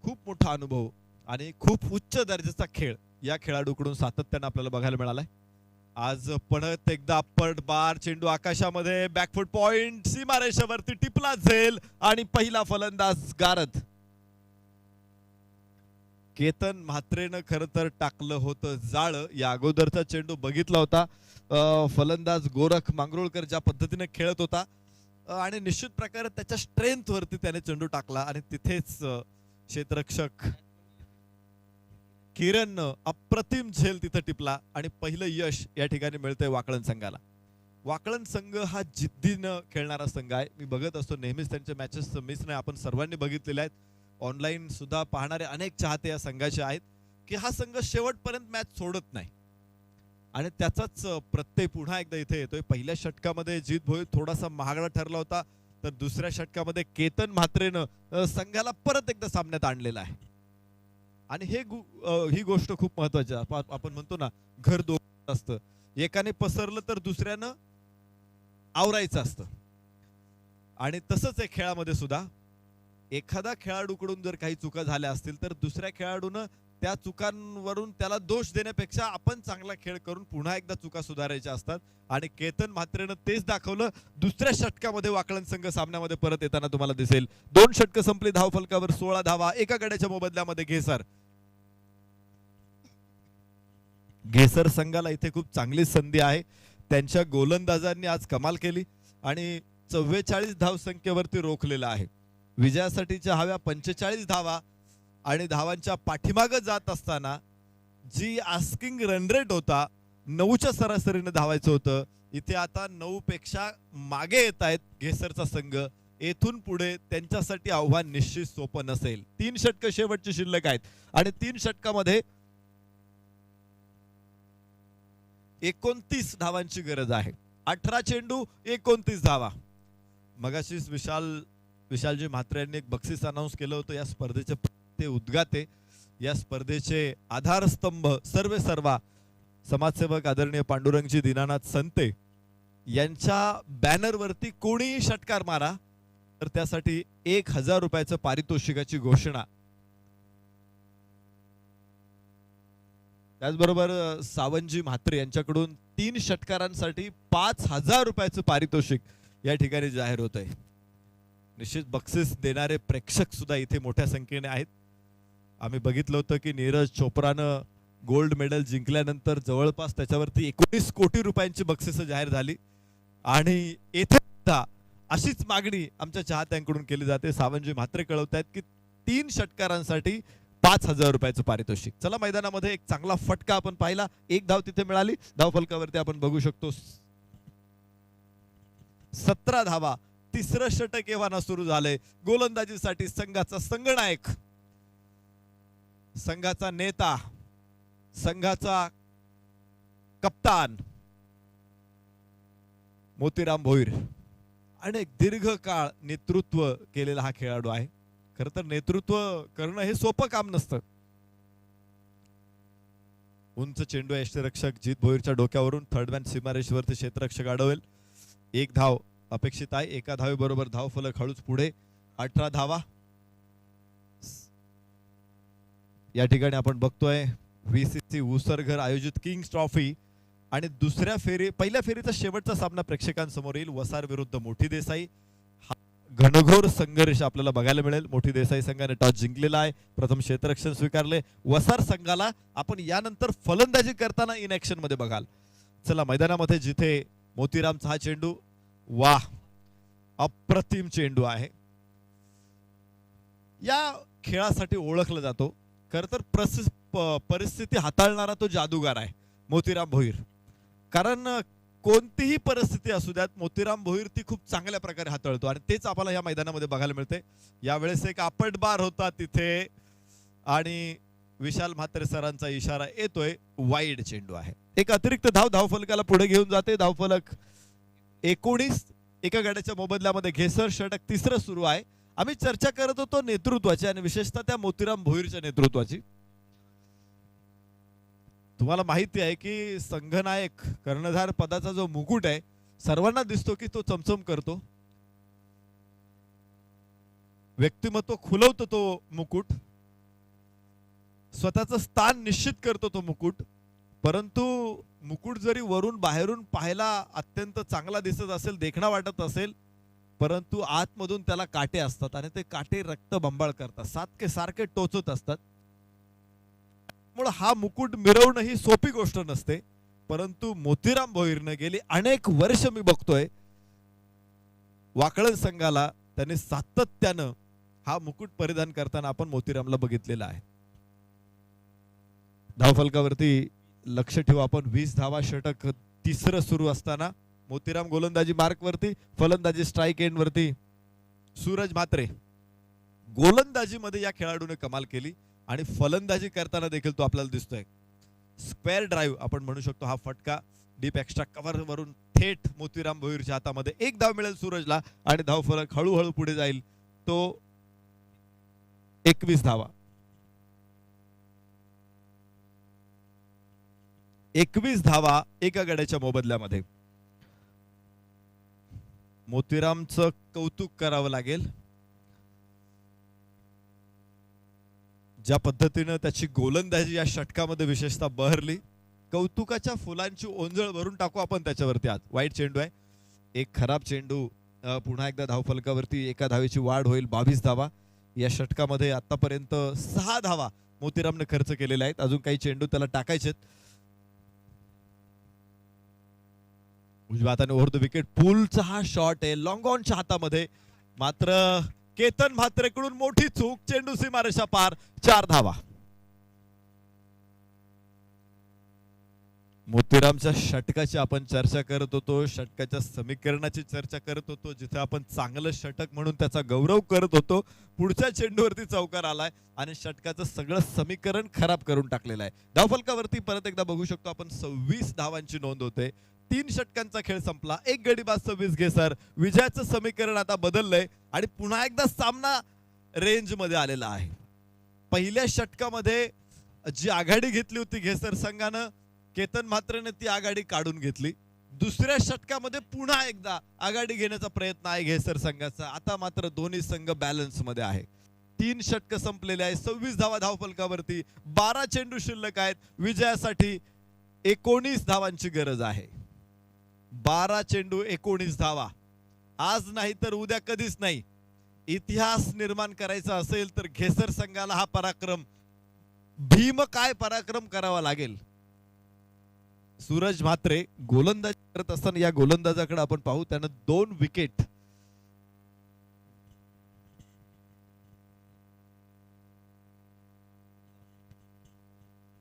खूप मोठा अनुभव आणि खूप उच्च दर्जाचा खेळ या खेळाडूकडून सातत्यानं आपल्याला बघायला मिळालाय. आज परत एकदा आपट बार चेंडू आकाशामध्ये, बॅकफुट पॉइंट सीमारेषेवरती टिपला झेल आणि पहिला फलंदाज गारद. केतन म्हात्रेनं खरं तर टाकलं होतं जाळं. या अगोदरचा चेंडू बघितला होता, फलंदाज गोरख मांगरुळकर ज्या पद्धतीने खेळत होता आणि निश्चित प्रकारे त्याच्या स्ट्रेंथ वरती त्याने चेंडू टाकला आणि तिथेच क्षेत्ररक्षक किरण अप्रतिम झेल तिथे टिपला आणि पहिलं यश या ठिकाणी मिळतंय वाकळण संघाला. वाकळण संघ हा जिद्दीनं खेळणारा संघ आहे. मी बघत असतो नेहमीच त्यांचे मॅचेस मिस नाही, आपण सर्वांनी बघितलेले आहेत. ऑनलाईन सुद्धा पाहणारे अनेक चाहते या संघाचे आहेत की हा संघ शेवटपर्यंत मॅच सोडत नाही आणि त्याचाच प्रत्यय पुन्हा एकदा इथे येतोय. पहिल्या षटकामध्ये जित भोईर थोडासा महागडा ठरला होता, तर दुसऱ्या षटकामध्ये केतन म्हात्रेनं संघाला परत एकदा सामन्यात आणलेला आहे. आणि ही गोष्ट खूप महत्वाची आहे. आपण म्हणतो ना, घर दोन असतं, एकाने पसरलं तर दुसऱ्यानं आवरायचं असतं. आणि तसंच आहे खेळामध्ये सुद्धा. एखादा खेळाडूकडून जर काही चुका झाल्या असतील तर दुसऱ्या खेळाडूनं त्या चुकांवरून त्याला दोष देण्यापेक्षा आपण चांगला खेळ करून पुन्हा एकदा चुका सुधारायच्या असतात. आणि केतन म्हात्रेनं तेच दाखवलं. दुसऱ्या षटकामध्ये वाकळण संघ सामन्यामध्ये परत येताना तुम्हाला दिसेल. 2 षटकं संपली, धावफलकावर 16 धावा. एका गड्याच्या मोबदल्यामध्ये घेसर संघाला इथे खूप चांगली संधी आहे. त्यांच्या गोलंदाजांनी आज कमाल केली आणि 44 धावसंख्येवरती रोखलेला आहे. विजयासाठीच्या हव्या 45 धावा आणि धावांच्या पाठीमागे जात असताना जी आस्किंग रन रेट होता 9च्या सरासरीने धावायचं होतं, इथे आता 9 पेक्षा मागे येत आहेत घेसरचा संघ. येथून पुढे त्यांच्यासाठी आव्हान निश्चित सोपं नसेल. 3 षटकं शेवटची शिल्लक आहेत आणि 3 षटकामध्ये 29 धावांची गरज आहे. 18 चेंडू 29 धावा. मगाशीच विशालजी म्हात्रे यांनी एक बक्षीस अनाऊन्स केलं होतं. या स्पर्धेचे ते उद्गाते, या स्पर्धेचे आधारस्तंभ सर्वे सर्वा समाजसेवक आदरणीय पांडुरंगजी दीनानाथ संते यांच्या बॅनरवरती कोणीही षटकार मारा तर त्यासाठी 1000 रुपयाचं पारितोषिकाची घोषणा. त्याचबरोबर सावंतजी म्हात्रे यांच्याकडून 3 षटकारांसाठी 5000 रुपयाचं पारितोषिक या ठिकाणी जाहीर होत आहे. निश्चित बक्षीस देणारे प्रेक्षक सुद्धा इथे मोठ्या संख्येने आहेत. आम्ही बघितलं होतं की नीरज चोप्रानं गोल्ड मेडल जिंकल्यानंतर जवळपास त्याच्यावरती 19 कोटी रुपयांची बक्षिसं जाहीर झाली आणि येथे सुद्धा अशीच मागणी आमच्या चाहत्यांकडून केली जाते. सावंतजी म्हात्रे कळवतायत की 3 षटकारांसाठी 5000 रुपयाचं पारितोषिक. चला, मैदानामध्ये एक चांगला फटका आपण पाहिला. 1 धाव तिथे मिळाली. धावफलकावरती आपण बघू शकतो 17 धावा. 3रं षटक एव्हाना सुरू झालंय. गोलंदाजीसाठी संघाचा संघनायक संघाचा नेता, संघाचा कप्तान मोतीराम भोईर. अनेक दीर्घकाळ नेतृत्व केलेला हा खेळाडू आहे. खर तर नेतृत्व करणं हे सोपं काम नसतं. उंच चेंडू यष्टीरक्षक जीत भोईरच्या डोक्यावरून थर्डमॅन सीमारेषेवरती क्षेत्ररक्षक अडवेल. 1 धाव अपेक्षित आहे. एका धावेबरोबर धावफलक हळूच पुढे. 18 धावा. या ठिकाणी आपण बघतोय VCC उसरघर आयोजित किंग्स ट्रॉफी आणि पहिल्या फेरीचा शेवटचा सामना प्रेक्षकांसमोर येईल. वसार विरुद्ध मोठी देसाई. हा घनघोर संघर्ष आपल्याला बघायला मिळेल. मोठी देसाई संघाने टॉस जिंकलेला आहे. प्रथम क्षेत्ररक्षण स्वीकारले. वसार संघाला आपण यानंतर फलंदाजी करताना इन ऍक्शन मध्ये बघाल. चला मैदानामध्ये जिथे मोतीरामचा हा चेंडू, वाह अप्रतिम चेंडू आहे. या खेळासाठी ओळखला जातो. खर तर परिस्थिती हाताळणारा तो जादूगार आहे मोतीराम भोईर. कारण कोणतीही परिस्थिती असू द्यात मोतीराम भोईर ती खूप चांगल्या प्रकारे हाताळतो आणि तेच आपल्याला या मैदानामध्ये बघायला मिळते. यावेळेस एक आपट बार होता तिथे आणि विशाल म्हात्रे सरांचा इशारा येतोय. वाईड चेंडू आहे. एक अतिरिक्त धावफलकाला पुढे घेऊन जाते. धावफलक 19. एका गाड्याच्या मोबदल्यामध्ये घेसर षटक तिसरं सुरू आहे. आम्ही चर्चा करत होतो नेतृत्वाची आणि विशेषतः त्या मोतीराम भोईरच्या नेतृत्वाची. तुम्हाला माहिती आहे की संघनायक कर्णधार पदाचा जो मुकुट आहे सर्वांना दिसतो की तो चमचम करतो. व्यक्तिमत्व खुलवतो तो मुकुट. स्वतःचं स्थान निश्चित करतो तो मुकुट. परंतु मुकुट जरी वरून बाहेरून पाहायला अत्यंत चांगला दिसत असेल, देखणा वाटत असेल, परंतु आतमधून त्याला काटे असतात आणि ते काटे रक्तबंबाळ करतात. सारखे टोचत असतात. त्यामुळे हा मुकुट मिरवणं ही सोपी गोष्ट नसते. परंतु मोतीराम भोईरने गेली अनेक वर्ष मी बघतोय वाकळण संघाला त्याने सातत्यानं हा मुकुट परिधान करताना आपण मोतीरामला बघितलेला आहे. धावफलकावरती लक्ष ठेवू आपण. 20 धावा. षटक तिसरं सुरू असताना मोतीराम गोलंदाजी मार्क वरती, फलंदाजी स्ट्राईक एंड वरती. सूरज म्हात्रे गोलंदाजी मध्ये या खेळाडूने कमाल केली आणि फलंदाजी करताना देखील तो आपल्याला दिसतोय. स्क्वेअर ड्राईव्ह आपण म्हणू शकतो हा फटका डीप एक्स्ट्रा कव्हर वरून थेट मोतीराम भोईरच्या हातामध्ये. 1 धाव मिळेल सूरजला आणि धावफलक हळूहळू पुढे जाईल. तो 21 धावा. 21 धावा एका गड्याच्या मोबदल्यामध्ये. मोतीरामचं कौतुक करावं लागेल. ज्या पद्धतीनं त्याची गोलंदाजी या षटकामध्ये विशेषतः बहरली. कौतुकाच्या फुलांची ओंजळ भरून टाकू आपण त्याच्यावरती. आज वाईट चेंडू आहे. एक खराब चेंडू. पुन्हा एकदा धावफलकावरती एका धावेची वाढ होईल. 22 धावा. या षटकामध्ये आतापर्यंत 6 धावा मोतीरामने खर्च केलेल्या आहेत. अजून काही चेंडू त्याला टाकायचे. उजव्या हाताने ओव्हर द विकेट. पुलचा हा शॉट आहे लॉंग ऑनच्या हातामध्ये. मात्र केतन म्हात्रेकडून मोठी चूक. चेंडू सीमारेषा पार. 4 धावा. मोतीरामच्या षटकाची आपण चर्चा करत होतो. षटकाच्या समीकरणाची चर्चा करत होतो. जिथे आपण चांगलं षटक म्हणून त्याचा गौरव करत होतो. पुढच्या चेंडूवरती चौकार आलाय आणि षटकाचं सगळं समीकरण खराब करून टाकलेलं आहे. धावफलकावरती परत एकदा बघू शकतो आपण 26 धावांची नोंद होते. 3 षटकांचा खेळ संपला. 1 गडी बाद 26 घेसर. विजयाचं समीकरण आता बदललंय आणि पुन्हा एकदा सामना रेंज मध्ये आलेला आहे. पहिल्या षटकामध्ये जी आघाडी घेतली होती घेसर संघानं, केतन म्हात्रेने ती आघाडी काढून घेतली. दुसऱ्या षटकामध्ये पुन्हा एकदा आघाडी घेण्याचा प्रयत्न आहे घेसर संघाचा. आता मात्र दोन्ही संघ बॅलन्स मध्ये आहे. 3 षटक संपलेले आहे. 26 धावा धावफलकावरती. 12 चेंडू शिल्लक आहेत. विजयासाठी 19 धावांची गरज आहे. 12 चेंडू 19 धावा. आज नाही तर उद्या कधीच नाही. इतिहास निर्माण करायचा असेल तर घेसर संघाला हा पराक्रम, भीम काय पराक्रम करावा लागेल. सूरज म्हात्रे गोलंदाजी करत असताना या गोलंदाजाकडे आपण पाहू. त्यानं 2 विकेट.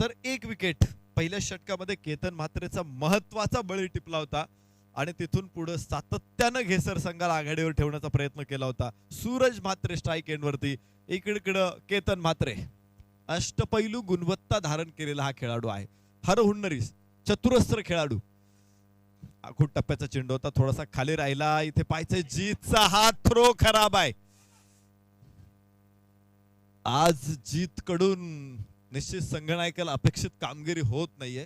तर 1 विकेट पहिल्या षटकामध्ये केतन म्हात्रेचा महत्वाचा बळी टिपला होता आणि तिथून पुढे सातत्यानं घेसर संघाला आघाडीवर ठेवण्याचा प्रयत्न केला होता. सूरज म्हात्रे स्ट्राईक एंड वरती. इकडे केतन म्हात्रे अष्टपैलू गुणवत्ता धारण केलेला हा खेळाडू आहे. हरहुन्नरी चतुरस्त्र खेळाडू. आखूड टप्प्याचा चेंडू होता, थोडासा खाली राहिला. इथे पाहायचंय जीतचा हा थ्रो खराब आहे. आज जीत कडून निश्चित संघनायकाला अपेक्षित कामगिरी होत नाहीये,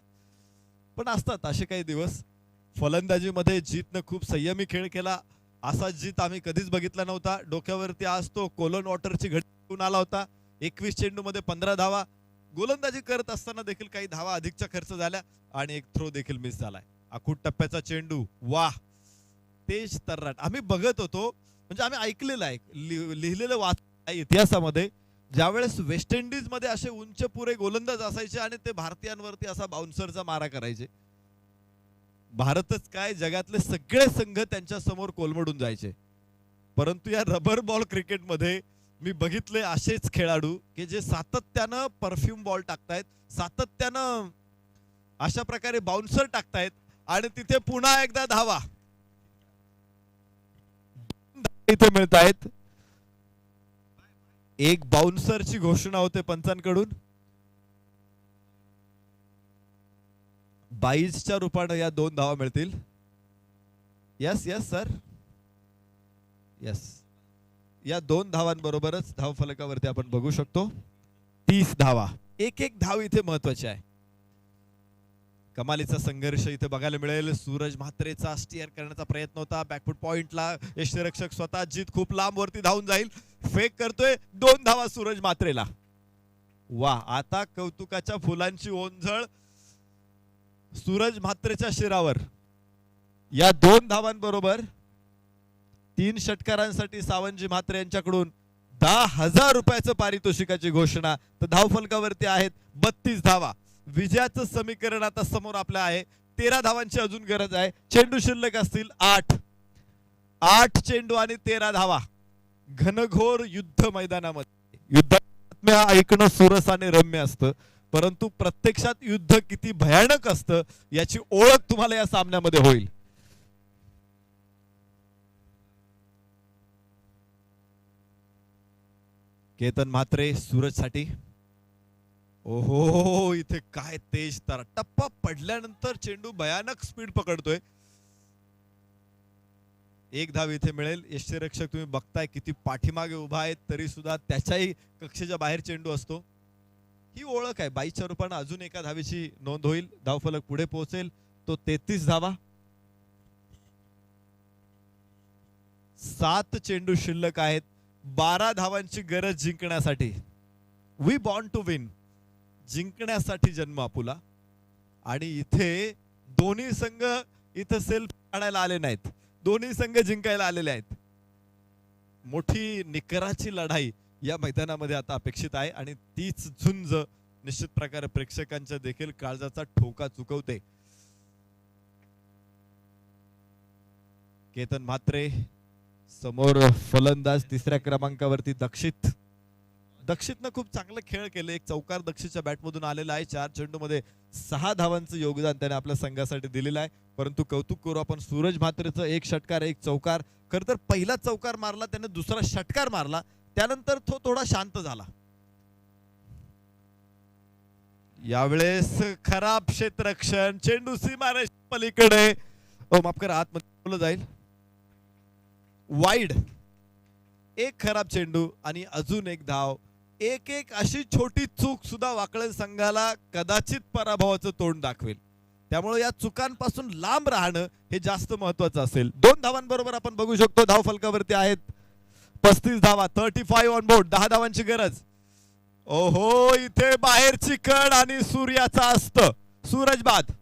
पण असतात असे काही दिवस. फलंदाजीमध्ये जीतनं खूप संयमी खेळ केला. असा जीत आम्ही कधीच बघितला नव्हता. डोक्यावरती आज तो कोलन वॉटरची घडी घेऊन आला होता. 21 चेंडूमध्ये 15 धावा. गोलंदाजी करत असताना देखील काही धावा अधिकच्या खर्च झाल्या आणि एक थ्रो देखील मिस झालाय. आखूड टप्प्याचा चेंडू, वाह तेज तर्राट. आम्ही बघत होतो, म्हणजे आम्ही ऐकलेलं आहे, लिहिलेलं वाच इतिहासामध्ये, ज्यावेळेस वेस्ट इंडिज मध्ये असे उंच पुरे गोलंदाज असायचे आणि ते भारतीयांवरती असा बाउन्सरचा मारा करायचे. भारतच काय, जगातले सगळे संघ त्यांच्या समोर कोलमडून जायचे. परंतु या रबर बॉल क्रिकेटमध्ये मी बघितले असेच खेळाडू की जे सातत्यानं परफ्यूम बॉल टाकतायत, सातत्यानं अशा प्रकारे बाउन्सर टाकतायत आणि तिथे पुन्हा एकदा धावा इथे मिळत आहेत. एक बाउन्सरची घोषणा होते पंचांकडून. 22च्या रूपाने या 2 धावा मिळतील. Yes yes sir, yes. या 2 धावांबरोबरच धावफलकावरती आपण बघू शकतो 30 धावा. एक एक धाव इथे महत्वाची आहे. कमालीचा संघर्ष इथे बघायला मिळेल. सूरज म्हात्रेचा स्टिअर करण्याचा प्रयत्न होता. बॅकफूट पॉइंटला यष्टीरक्षक स्वतः. जीत खूप लांब वरती धावून जाईल. फेक करतोय. 2 धावा सूरज म्हात्रेला. वा, आता कौतुकाच्या फुलांची ओंझळ सूरज म्हात्रेच्या शिरावर. या 2 धावांबरोबर 3 षटकारांसाठी सावंतजी म्हात्रे यांच्याकडून 10,000 रुपयाचं पारितोषिकाची घोषणा. तर धावफलकावरती आहेत 32 धावा. विजयाचं समीकरण आता समोर आपलं आहे. 13 धावांची अजून गरज आहे. चेंडू शिल्लक असतील 8 चेंडू आणि 13 धावा. घनघोर युद्ध मैदानामध्ये. युद्ध ऐकणं सुरस आणि रम्य असतं, परंतु प्रत्यक्षात युद्ध किती भयानक असतं याची ओळख तुम्हाला या सामन्यामध्ये होईल. केतन म्हात्रे सूरजसाठी. ओहो, इथे काय तेज तारा. टप्पा पडल्यानंतर चेंडू भयानक स्पीड पकडतोय. 1 धाव इथे मिळेल. यष्टीरक्षक तुम्ही बघताय किती पाठीमागे उभा आहे, तरी सुद्धा त्याच्याही कक्षेच्या बाहेर चेंडू असतो. ही ओळख आहे. 22च्या रूपाने अजून एका धावेची नोंद होईल. धावफलक पुढे पोहोचेल तो 33 धावा. 7 चेंडू शिल्लक आहेत. 12 धावांची गरज जिंकण्यासाठी. We born to win. जिंकण्यासाठी जन्म आपुला. आणि इथे दोन्ही संघ इथे सेल्फ काढायला आले नाहीत. दोन्ही संघ जिंकायला आलेले आहेत. मोठी निकराची लढाई या मैदानामध्ये आता अपेक्षित आहे आणि तीच झुंज निश्चित प्रकारे प्रेक्षकांच्या देखील काळजाचा ठोका चुकवते. केतन म्हात्रे समोर फलंदाज 3ऱ्या क्रमांकावरती दक्षितनं खूप चांगलं खेळ केलं. एक चौकार दक्षितच्या बॅटमधून आलेला आहे. 4 चेंडूमध्ये 6 धावांचं योगदान त्याने आपल्या संघासाठी दिलेलं आहे. परंतु कौतुक करू आपण सूरज म्हात्रेचं. 1 षटकार 1 चौकार. खरं तर पहिला चौकार मारला त्याने, दुसरा षटकार मारला, त्यानंतर तो थोडा शांत झाला. यावेळेस खराब क्षेत्ररक्षण. चेंडू सीमारेष पलीकडे, माफ करा, आतमध्ये जाईल. वाईड. 1 खराब चेंडू आणि अजून 1 धाव. एक अशी छोटी चूक सुद्धा वाकळेल संघाला कदाचित पराभवाचं तोंड दाखवेल. त्यामुळे या चुकांपासून लांब राहणं हे जास्त महत्वाचं असेल. 2 धावांबरोबर आपण बघू शकतो धावफलकावरती आहेत 35 धावा. 35 ऑन बोर्ड. 10 धावांची गरज. ओहो, इथे बाहेरची कड आणि सूर्याचा अस्त. सूरज बाद.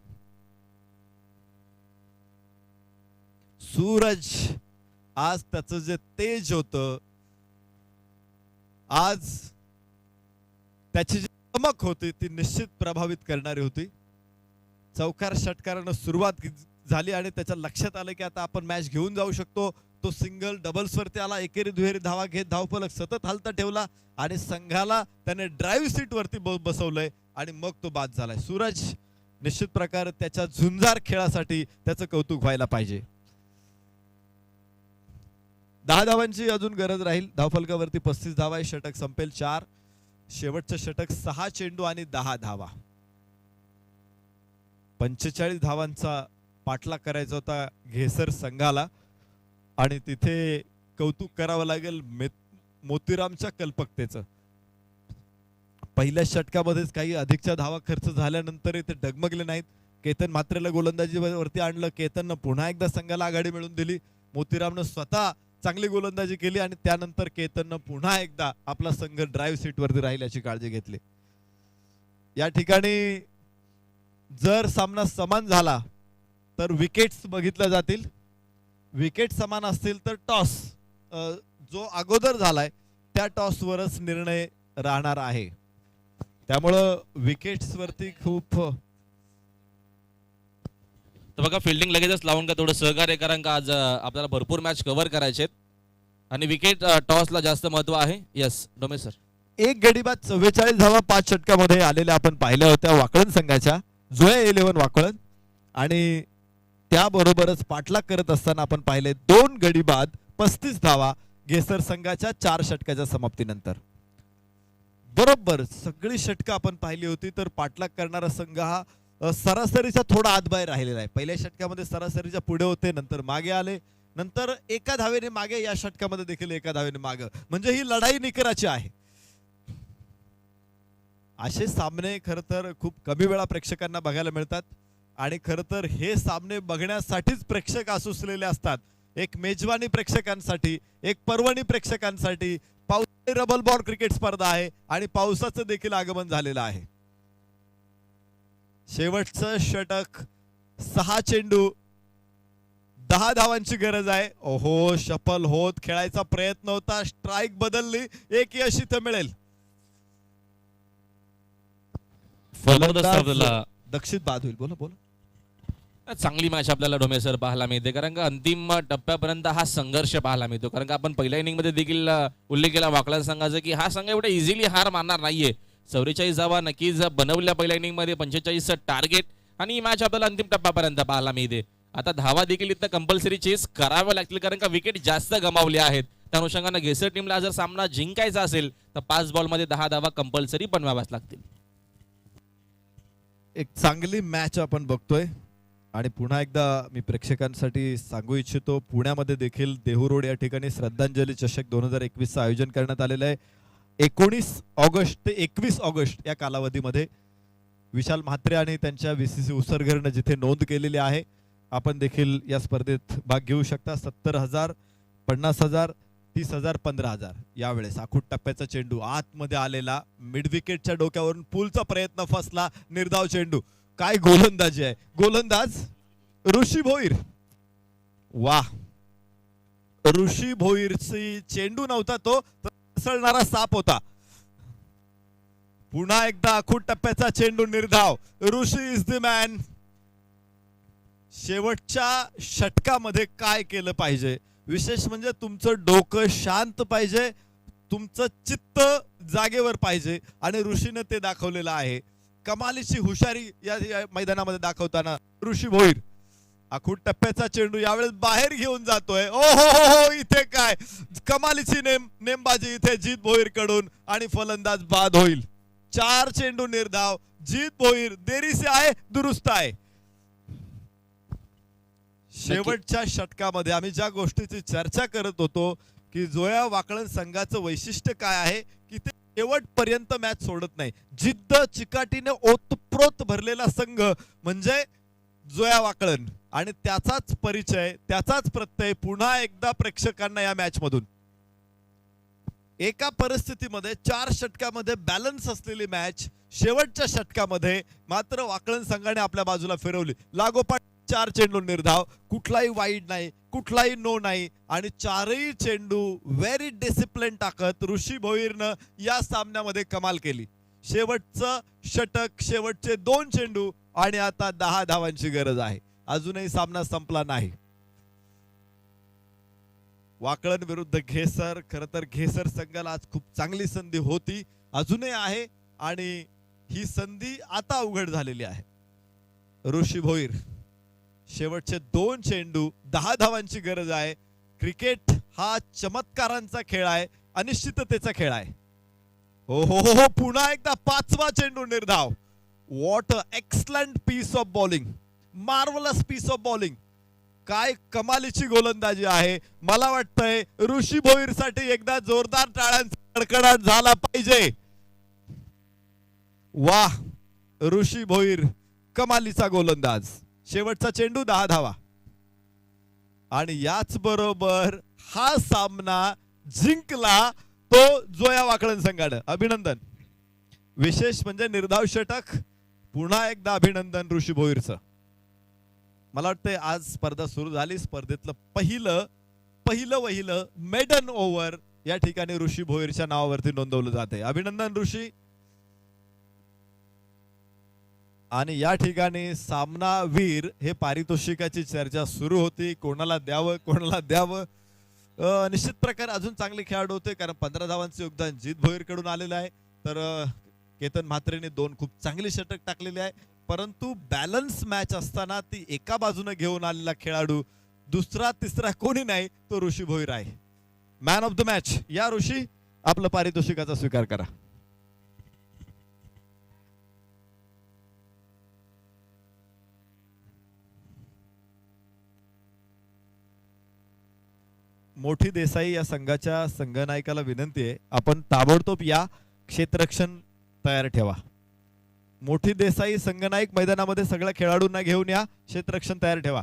सूरज आज त्याचं जे तेज होतं, आज त्याची जी चमक होती ती निश्चित प्रभावित करणारी होती. चौकार षटकारानं सुरुवात झाली आणि त्याच्या लक्षात आलं की आता आपण मॅच घेऊन जाऊ शकतो. तो सिंगल डबल्स वरती आला. एकेरी दुहेरी धावा घेत धावफलक सतत हलता ठेवला आणि संघाला त्याने ड्राईव्ह सीट वरती बसवलंय आणि मग तो बाद झालाय. सूरज निश्चित प्रकारे त्याच्या झुंजार खेळासाठी त्याचं कौतुक व्हायला पाहिजे. 10 धावांची अजून गरज राहील. धावफलकावरती 35 धावा आहे. षटक संपेल 4. शेवटचं षटक 6 चेंडू आणि 10 धावा. 45 धावांचा पाठलाग करायचा होता घेसर संघाला आणि तिथे कौतुक करावं लागेल मोतीरामच्या कल्पकतेचं. पहिल्या षटकामध्येच काही अधिकच्या धावा खर्च झाल्यानंतर ते डगमगले नाहीत. केतन म्हात्रेला गोलंदाजीवरती आणलं. केतननं पुन्हा एकदा संघाला आघाडी मिळवून दिली. मोतीरामनं स्वतः चांगली गोलंदाजी केली आणि त्यानंतर केतननं पुन्हा एकदा आपला संघ ड्राईव्ह सीटवरती राहील याची काळजी घेतली. या ठिकाणी जर सामना समान झाला तर विकेट्स बघितल्या जातील. विकेट समान असतील तर टॉस जो अगोदर झालाय त्या टॉसवरच निर्णय राहणार आहे. त्यामुळं विकेट्स वरती खूप तर बघा फिल्डिंग लगेचच लावून का थोडं सहकार्य कारण का आज आपल्याला भरपूर मॅच कव्हर करायचे आणि विकेट टॉसला जास्त महत्व आहे. यस डोमे सर. एक गडी बाद 44 धावा 5 षटकामध्ये आलेल्या आपण पाहिल्या होत्या वाकळण संघाच्या जोया 11 वाकळण आणि त्याबरोबरच पाठलाग करत असताना आपण पाहिले 2 गडी बाद 35 धावा घेसर संघाच्या 4 षटकाच्या समाप्तीनंतर. बरोबर सगळी षटकं आपण पाहिली होती तर पाठलाग करणारा संघ हा सरासरीचा थोडा आतबाहेर राहिलेला आहे. पहिल्या षटकामध्ये सरासरीच्या पुढे होते, नंतर मागे आले, नंतर एका धावेने मागे, या षटकामध्ये देखील एका धावेने मागे, म्हणजे ही लढाई निकराची आहे. असे सामने खर तर खूप कमी वेळा प्रेक्षकांना बघायला मिळतात आणि खर तर हे सामने बघण्यासाठीच प्रेक्षक आसुसलेले असतात. एक मेजवानी प्रेक्षकांसाठी, एक पर्वणी प्रेक्षकांसाठी. पावसाळी रबल बॉल क्रिकेट स्पर्धा आहे आणि पावसाचं देखील आगमन झालेलं आहे. शेवटचं षटक 6 चेंडू 10 धावांची गरज आहे. ओहो शफल होत खेळायचा प्रयत्न होता, स्ट्राईक बदलली, एक यश इथं मिळेल. दक्षित बाद होईल. बोला बोला. चांगली मॅच आपल्याला डोमे सर पाहायला मिळते कारण का अंतिम टप्प्यापर्यंत हा संघर्ष पाहायला मिळतो. कारण का आपण पहिल्या इनिंग मध्ये देखील उल्लेख केला वाकळा संघाचा की हा संघ एवढा इझिली हार मानणार नाहीये. 44 धावा नक्कीच बनवल्या पहिल्या इनिंग मध्ये, 45चं टार्गेट आणि ही मॅच आपल्याला अंतिम टप्प्यापर्यंत पाहायला मिळते. आता धावा देखील इथं कंपल्सरी चेस कराव्या लागतील कारण का विकेट जास्त गमावले आहेत. त्या अनुषंगाने घेसर टीमला जर सामना जिंकायचा असेल तर 5 बॉलमध्ये 10 धावा कंपल्सरी बनवाव्याच लागतील. एक चांगली मॅच आपण बघतोय आणि पुन्हा एकदा मी प्रेक्षकांसाठी सांगू इच्छितो पुण्यामध्ये देखील देहू रोड या ठिकाणी श्रद्धांजली चषक 2021चं आयोजन करण्यात आलेलं आहे. 19 ऑगस्ट ते 21 ऑगस्ट या कालावधीमध्ये विशाल म्हात्रे आणि त्यांच्या VCC उसरघरनं जिथे नोंद केलेली आहे आपण देखील या स्पर्धेत भाग घेऊ शकता. 70,000, 50,000, 30,000, 15,000 यावेळेस आखूट टप्प्याचा चेंडू आतमध्ये आलेला, मिड विकेटच्या डोक्यावरून पुलचा प्रयत्न फसला, निर्धाव चेंडू. काय गोलंदाजी आहे. गोलंदाज ऋषी भोईर. वाह, ऋषी भोईरची चेंडू नव्हता तो सळणारा साप होता. पुन्हा एकदा आखूट टप्प्याचा चेंडू निर्धाव. ऋषी इज द मॅन. शेवटच्या षटकामध्ये काय केलं पाहिजे, विशेष म्हणजे तुमचं डोकं शांत पाहिजे, तुमचं चित्त जागेवर पाहिजे आणि ऋषीने ते दाखवलेलं आहे. कमालीची हुशारी या मैदानामध्ये दाखवताना ऋषी भोईर आखूट टप्प्याचा चेंडू यावेळेस बाहेर घेऊन जातोय. ओ हो हो हो, इथे काय कमालीची नेमबाजी इथे जीत भोईर कडून आणि फलंदाज बाद होईल. 4 चेंडू निर्धाव. जीत भोईर देरी से आहे दुरुस्त आहे. शेवटच्या षटकामध्ये आम्ही ज्या गोष्टीची चर्चा करत होतो की जोया वाकळण संघाचं वैशिष्ट्य काय आहे की ते शेवटपर्यंत मॅच सोडत नाही. जिद्द चिकाटीने ओतप्रोत भरलेला संघ म्हणजे जोया वाकळण आणि त्याचाच परिचय, त्याचाच प्रत्यय पुन्हा एकदा प्रेक्षकांना या मॅच मधून. एका परिस्थितीमध्ये 4 षटकामध्ये बॅलन्स असलेली मॅच शेवटच्या षटकामध्ये मात्र वाकळण संघाने आपल्या बाजूला फिरवली. लागोपाठ 4 चेंडू निर्धाव, कुठलाही वाईड नाही, कुठलाही नो नाही आणि 4ही चेंडू व्हेरी डिसिप्लिन टाकत ऋषी भोईरनं या सामन्यामध्ये कमाल केली. शेवटचं षटक, शेवटचे 2 चेंडू आणि आता 10 धावांची गरज आहे. अजूनही सामना संपला नाही. वाकळण विरुद्ध घेसर. खरं तर घेसर संघाला आज खूप चांगली संधी होती, अजूनही आहे आणि ही संधी आता उघड झालेली आहे. ऋषी भोईर शेवटचे 2 चेंडू 10 धावांची गरज आहे. क्रिकेट हा चमत्कारांचा खेळ आहे, अनिश्चिततेचा खेळ आहे. हो हो हो हो, पुन्हा एकदा 5वा चेंडू निर्धाव. What a excellent piece of bowling, marvellous piece of bowling. काय कमालीची गोलंदाजी आहे. मला वाटतंय ऋषी भोईर साठी एकदा जोरदार टाळ्यांचा कडकडाट झाला पाहिजे. वाह, ऋषी भोईर कमालीचा गोलंदाज. शेवटचा चेंडू 10 धावा. आणि याच बरोबर हा सामना जिंकला तो जोया वाकळण संघानं. अभिनंदन. विशेष म्हणजे निर्धाव षटक. पुन्हा एकदा अभिनंदन ऋषी भोईरचं. मला वाटतंय आज स्पर्धा सुरू झाली. स्पर्धेतलं पहिलं मेडन ओव्हर या ठिकाणी ऋषी भोईरच्या नावावरती नोंदवलं जाते. अभिनंदन ऋषी. आणि या ठिकाणी सामनावीर हे पारितोषिकाची चर्चा सुरू होती. कोणाला द्यावं. निश्चित प्रकारे अजून चांगले खेळाडू होते, कारण 15 धावांचे योगदान जीत भोईर कडून आलेलं आहे. तर केतन म्हात्रेने 2 खूप चांगले षटक टाकलेले आहे. परंतु बॅलन्स मॅच असताना ती एका बाजूने घेऊन आलेला खेळाडू दुसरा तिसरा कोणी नाही, तो ऋषी भोईर आहे. Man of the match. या ऋषी, आपलं पारितोषिकाचा स्वीकार करा. मोठी देसाई या संघाच्या संघनायकाला विनंती आहे, आपण ताबडतोब या. क्षेत्ररक्षण तयार ठेवा. मोठी देसाई संघनायक मैदानामध्ये सगळ्या खेळाडूंना घेऊन या. क्षेत्ररक्षण तयार ठेवा.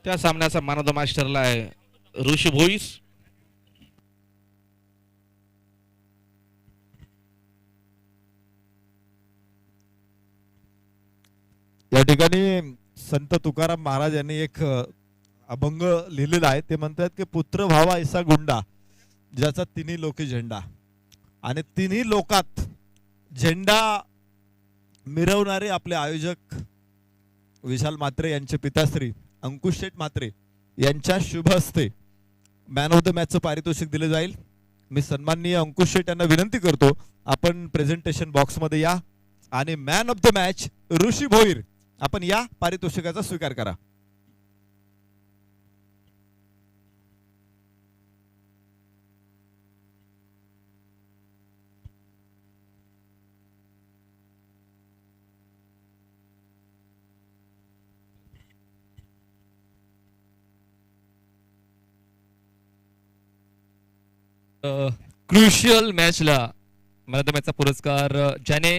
त्या सामन्याचा मॅन ऑफ द मॅच ठरला आहे ऋषी भोईर. या ठिकाणी संत तुकाराम महाराज यांनी एक अभंग लिहिलेला आहे. ते म्हणतात की पुत्र व्हावा ऐसा गुंडा, ज्याचा तिन्ही लोकी झेंडा. आणि तिन्ही लोकात झेंडा मिरवणारे आपले आयोजक विशाल म्हात्रे यांचे पिताश्री अंकुश शेठ म्हात्रे यांच्या शुभ हस्ते मॅन ऑफ द मॅचचं पारितोषिक दिले जाईल. मी सन्माननीय अंकुश शेठ यांना विनंती करतो, आपण प्रेझेंटेशन बॉक्समध्ये या आणि मॅन ऑफ द मॅच ऋषी भोईर, आपण या पारितोषिकाचा स्वीकार करा. क्रुशियल मॅचला मॅन ऑफ द मॅचचा पुरस्कार ज्याने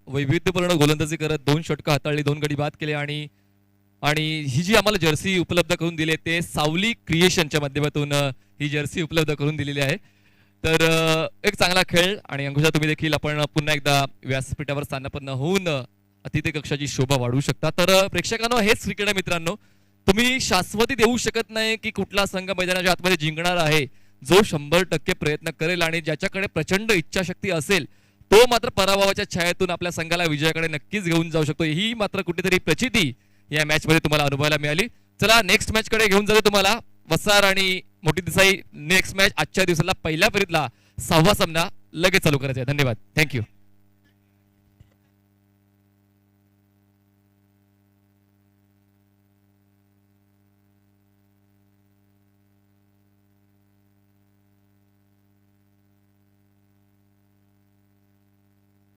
वैविध्यपूर्ण गोलंदाजी करत 2 षटकं हाताळली, 2 गडी बाद केले आणि ही जी आम्हाला जर्सी उपलब्ध करून दिली ते सावली क्रिएशनच्या माध्यमातून ही जर्सी उपलब्ध करून दिलेली आहे. तर एक चांगला खेळ. आणि अंकुशा, तुम्ही देखील आपण पुन्हा एकदा व्यासपीठावर स्थानापन्न होऊन अतिथी कक्षाची शोभा वाढवू शकता. तर प्रेक्षकांनो, हेच क्रिकेट आहे मित्रांनो. तुम्ही शाश्वती देऊ शकत नाही की कुठला संघ मैदानाच्या आतमध्ये जिंकणार आहे. जो 100% प्रयत्न करेल आणि ज्याच्याकडे प्रचंड इच्छाशक्ती असेल तो मात्र पराभवाच्या छायेतून आपल्या संघाला विजयाकडे नक्कीच घेऊन जाऊ शकतो. ही मात्र कुठेतरी प्रचिती या मॅच मध्ये तुम्हाला अनुभवायला मिळाली. चला नेक्स्ट मॅच कडे घेऊन जातो तुम्हाला. वसार आणि मोठी देसाई नेक्स्ट मॅच आजच्या दिवसाला पहिल्या फेरीतला 6वा सामना लगेच चालू करायचा आहे. धन्यवाद. थँक्यू.